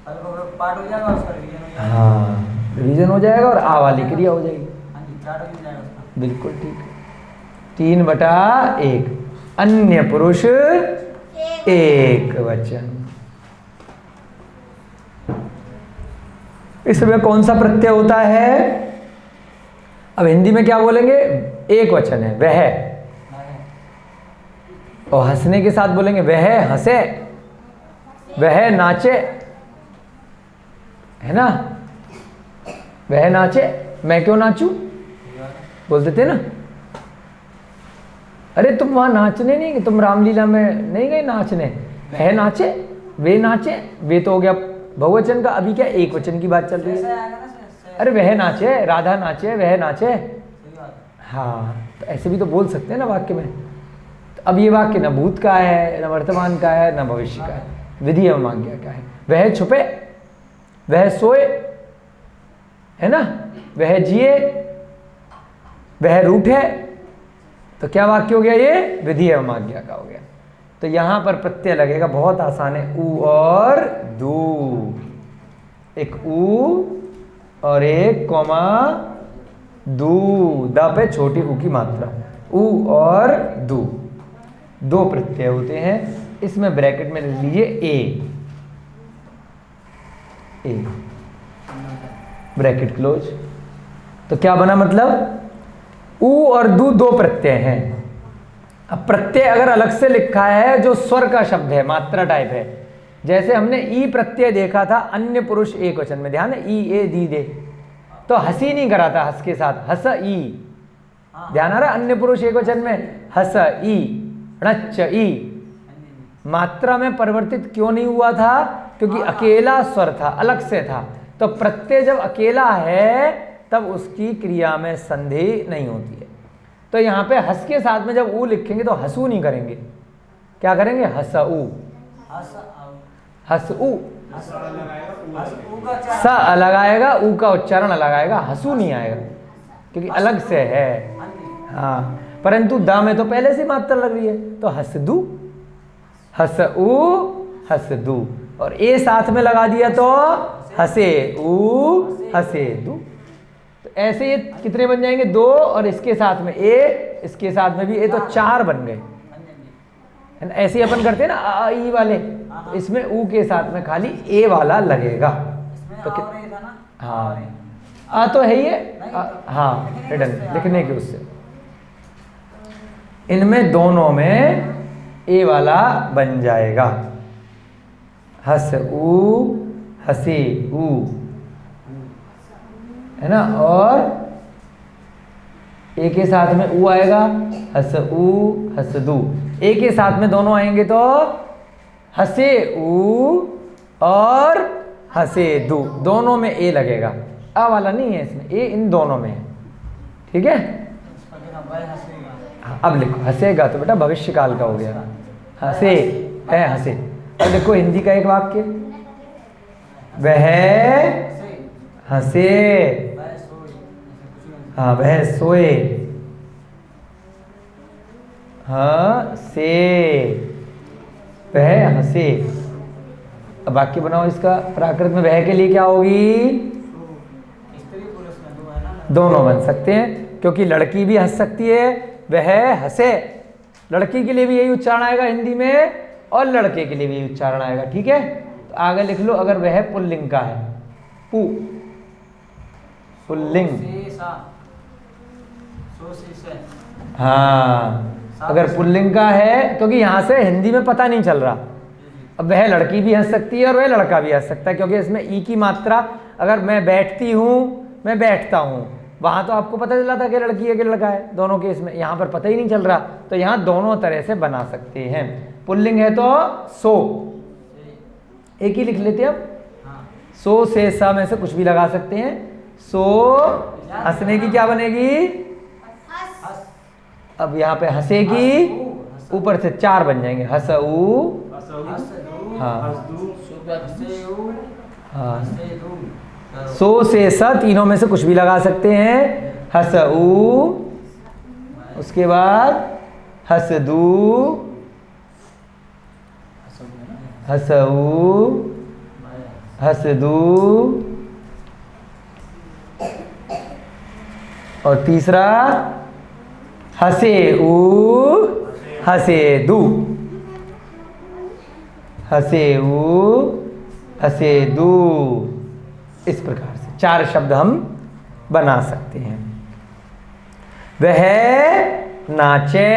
कल को पाठ हो जाएगा, उसका रिवीजन हो जाएगा। हाँ रिवीजन हो जाएगा और आ वाली क्रिया हो जाएगी। हाँ जी, चार्ट हो जाएगा उसका। बिल्कुल ठीक है। 3/1 अन्य पुरुष एक वचन। इसमें कौन सा प्रत्यय होता है? अब हिंदी में क्या बोलेंगे? एक वचन है वह, और हंसने के साथ बोलेंगे वह हंसे, वह नाचे, है ना। वह नाचे, मैं क्यों नाचूं बोल देते ना। अरे तुम वहां नाचने नहीं गए, तुम रामलीला में नहीं गए नाचने। वह नाचे, वे नाचे, वे तो हो गया बहुवचन का। अभी क्या एक वचन की बात चल रही है। अरे वह नाचे, राधा नाचे, वह नाचे। हाँ तो ऐसे भी तो बोल सकते हैं ना वाक्य में। तो अब ये वाक्य न भूत का है, न वर्तमान का है, न भविष्य का है, विधि एवं आज्ञा का है। वह छुपे, वह सोए, है ना, वह जिए, वह रूठे। तो क्या वाक्य हो गया ये? विधि एवं आज्ञा का हो गया। तो यहां पर प्रत्यय लगेगा, बहुत आसान है, उ और दू। एक उ और एक कोमा दू, द पे छोटी उ की मात्रा। ऊ और दू, दो प्रत्यय होते हैं। इसमें ब्रैकेट में लिख लीजिए ए, ब्रैकेट क्लोज। तो क्या बना, मतलब ऊ और दू दो प्रत्यय हैं। अब प्रत्यय अगर अलग से लिखा है जो स्वर का शब्द है, मात्रा टाइप है, जैसे हमने ई प्रत्यय देखा था अन्य पुरुष एक वचन में, ध्यान है, ई ए दी दे, तो हसी नहीं करा था हस के साथ, हस ई, ध्यान आ रहा, अन्य पुरुष एक वचन में हस ई, णच्च ई, मात्रा में परिवर्तित क्यों नहीं हुआ था, क्योंकि अकेला स्वर था, अलग से था। तो प्रत्यय जब अकेला है तब उसकी क्रिया में संधि नहीं होती है। तो यहाँ पे हस के साथ में जब ऊ लिखेंगे तो हसू नहीं करेंगे, क्या करेंगे, हसऊ, हसऊ, स अलग आएगा, ऊ का उच्चारण अलग आएगा, हसू नहीं आएगा क्योंकि अलग से है। हाँ, परंतु द में तो पहले से मात्रा लग रही है, तो हसदू, हसऊ, हसदू, और ए साथ में लगा दिया तो हसे ऊ, हसे दू। तो ऐसे ये कितने बन जाएंगे, दो, और इसके साथ में ए, इसके साथ में भी ए, तो चार बन गए। ऐसे अपन करते हैं ना आ ई वाले, तो इसमें ऊ के साथ में खाली ए वाला लगेगा। तो हाँ, आ तो है ये, हाँ हिडन लिखने के उससे, इनमें दोनों में ए वाला बन जाएगा, हस ऊ, हसे ऊ, है ना, और ए के साथ में ऊ आएगा, हस ऊ, हस दू, ए के साथ में दोनों आएंगे तो हसे ऊ और हसे दू, दोनों में ए लगेगा, आ वाला नहीं है इसमें, ए इन दोनों में है, ठीक है। अब लिखो हंसेगा, तो बेटा भविष्य काल का हो गया, हंसे है, हंसे। अब देखो हिंदी का एक वाक्य, वह हंसे, हाँ वह सोए, हाँ से, वह हंसे। अब वाक्य बनाओ इसका, प्राकृत में वह के लिए क्या होगी, दोनों बन सकते हैं, क्योंकि लड़की भी हंस सकती है, वह हंसे, लड़की के लिए भी यही उच्चारण आएगा हिंदी में, और लड़के के लिए भी यही उच्चारण आएगा, ठीक है। तो आगे लिख लो, अगर वह पुल्लिंग का है, पु, पुल्लिंग, हाँ, अगर पुल्लिंग का है, क्योंकि यहाँ से हिंदी में पता नहीं चल रहा, अब वह लड़की भी हंस सकती है और वह लड़का भी हंस सकता है, क्योंकि इसमें ई की मात्रा, अगर मैं बैठती हूँ, मैं बैठता हूँ, वहाँ तो आपको पता चला था कि लड़की है कि लड़का है, दोनों केस में, यहाँ पर पता ही नहीं चल रहा, तो यहाँ दोनों तरह से बना सकते हैं। पुल्लिंग है तो सो, एक ही लिख लेते हैं अब, सो से सा में से कुछ भी लगा सकते हैं, सो, हंसने की क्या बनेगी, अब यहाँ पे हंसेगी, ऊपर से चार बन जाएंगे, हसऊ, हाँ हाँ, सो से स तीनों में से कुछ भी लगा सकते हैं, हसऊ, उसके बाद हसदू, हसऊ, हसदू, और तीसरा हसे ऊ, हसे दू, हसे ऊ, हसे दू। इस प्रकार से चार शब्द हम बना सकते हैं। वह नाचे,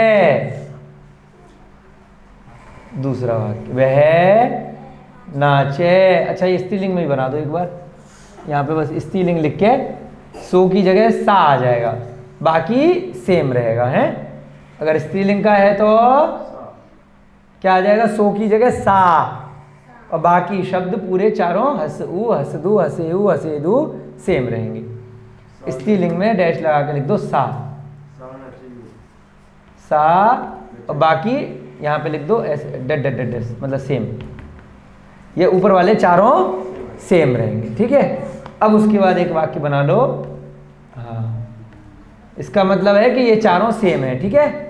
दूसरा वाक्य, वह नाचे, अच्छा ये स्त्रीलिंग में ही बना दो एक बार, यहाँ पे बस स्त्रीलिंग लिख के सो की जगह सा आ जाएगा, बाकी सेम रहेगा, है। अगर स्त्रीलिंग का है तो क्या आ जाएगा, सो की जगह सा, और बाकी शब्द पूरे चारों हसऊ, हसदू, हसेऊ, हसेदू सेम रहेंगे। स्त्रीलिंग में डैश लगा के लिख दो सा, सा, और बाकी यहाँ पे लिख दो ऐसे डट डट डट डट, मतलब सेम, ये ऊपर वाले चारों सेम रहेंगे, ठीक है। अब उसके बाद एक वाक्य बना लो, हाँ, इसका मतलब है कि ये चारों सेम है, ठीक है।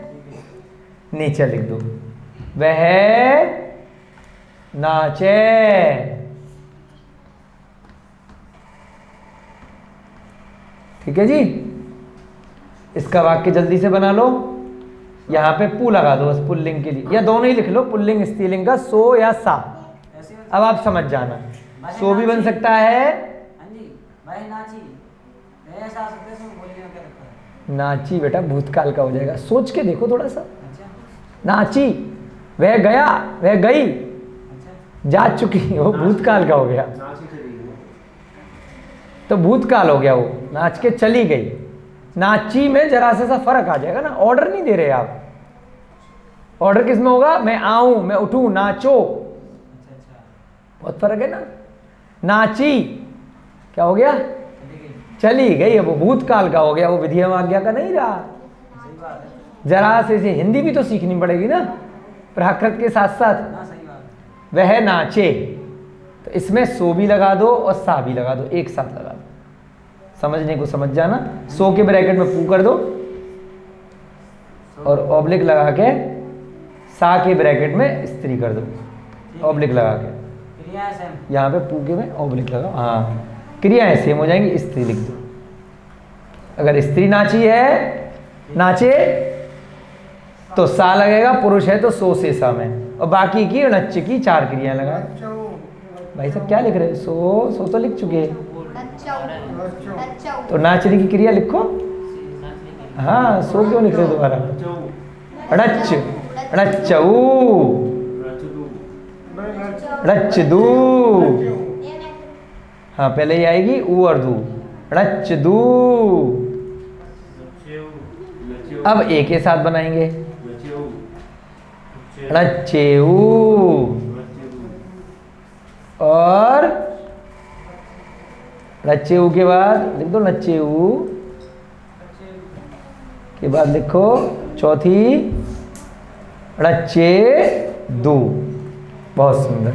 नीचे लिख दो, वह नाचे, ठीक है जी। इसका वाक्य जल्दी से बना लो, यहाँ पे पू लगा दो बस पुल्लिंग के लिए, या दोनों ही लिख लो, पुल्लिंग स्त्रीलिंग का सो या सा। ऐसे अब आप समझ जाना, सो भी बन सकता है, हाँ जी भाई नाची ऐसा सकते हैं बोलने में क्या रखा है। नाची बेटा भूतकाल का हो जाएगा, सोच के देखो थोड़ा सा। अच्छा नाची, वह गया, वह गई, अच्छा जा चुकी, वो भूतकाल का हो गया, नाची चली गई। तो भूतकाल हो गया वो, नाच के चली गई। नाची में जरा सा फर्क आ जाएगा ना, ऑर्डर नहीं दे रहे आप। ऑर्डर किस में होगा, मैं आऊं, मैं उठूं, नाचो, अच्छा अच्छा बहुत फर्क है ना। नाची क्या हो गया, चली गई। चली गई, अब वो भूतकाल का हो गया, वो विधि एवं आज्ञा का नहीं रहा। सही बात है। जरा से हिंदी भी तो सीखनी पड़ेगी ना प्राकृत के साथ साथ। ना सही बात है। वह नाचे, तो इसमें सो भी लगा दो और सा भी लगा दो, एक साथ लगा दो, समझने को समझ जाना। सो के ब्रैकेट में पू कर दो और ऑब्लिक लगा के सा के ब्रैकेट में स्त्री कर दो, ऑब्लिक लगा के। क्रियाएं सेम। यहाँ पे पू के में ऑब्लिक लगाओ, हाँ क्रियाएं सेम हो जाएंगी, स्त्री लिख दो। अगर स्त्री नाची है, नाचे, तो सा लगेगा, पुरुष है तो सो से सा में, और बाकी की नच्च की 4 क्रियाएं लगाए। भाई साहब क्या लिख रहे हैं, सो तो लिख चुके हैं, तो नाचने की क्रिया लिखो। हाँ सो क्यों लिख रहे हो दोबारा, अड़च, अड़चऊ, अड़च दू, हाँ पहले ही आएगी ऊ और दू, अड़च दू। अब एक के साथ बनाएंगे, अड़चेऊ, और रच्चेऊ के बाद लिख दो नच्चेऊ, के बाद लिखो चौथी रच्चे दू। बहुत सुंदर,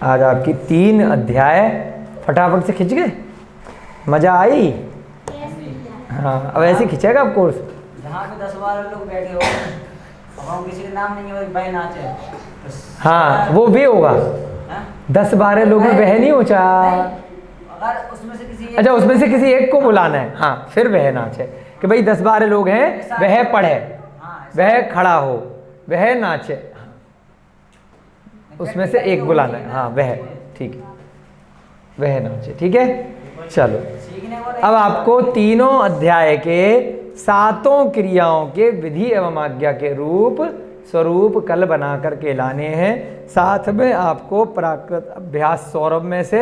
आज आपकी 3 अध्याय फटाफट से खिंच गए, मजा आई। हाँ अब ऐसे खिंचेगा आप कोर्स। जहाँ पे 10-12 लोग बैठे हो, अब हम किसी का नाम नहीं है भाई नाचे तो हाँ वो भी होगा, हाँ? 10-12 लोग में वह नहीं हो चाह। अगर उसमें से किसी अच्छा उसमें से किसी एक को बुलाना है, हाँ फिर वह नाचे, कि भाई 10-12 लोग हैं, वह पढ़े, हाँ, वह खड़ा हो, वह नाचे, उसमें से एक बुलाना है, हाँ वह, ठीक है, वह नाचे, ठीक है। चलो सीखने को अब आपको तीनों अध्याय के 7 क्रियाओं के विधि एवं आज्ञा के रूप स्वरूप कल बना करके लाने हैं। साथ में आपको प्राकृत अभ्यास सौरभ में से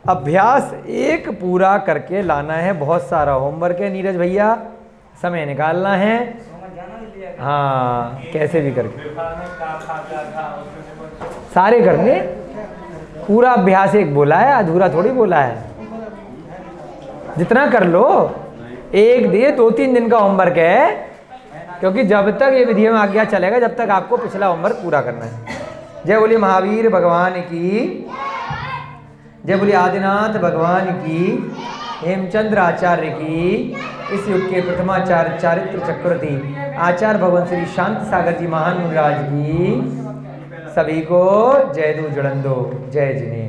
अभ्यास 1 पूरा करके लाना है। बहुत सारा होमवर्क है नीरज भैया, समय निकालना है। समझ जाना भी लिया। हाँ कैसे भी करके सारे करने, पूरा अभ्यास 1 बोला है, अधूरा थोड़ी बोला है। जितना कर लो, 1 दिए 2-3 दिन का होमवर्क है, क्योंकि जब तक ये विधि में आज्ञा चलेगा जब तक आपको पिछला होमवर्क पूरा करना है। जय बोली महावीर भगवान की, जय बोली आदिनाथ भगवान की, हेमचंद्र आचार्य की, इस युग के प्रथमाचार्य चारित्र चक्रवर्ती आचार्य भगवान श्री शांत सागर जी महान मुनिराज की। सभी को जय दो जड़ंदो, जय जिने।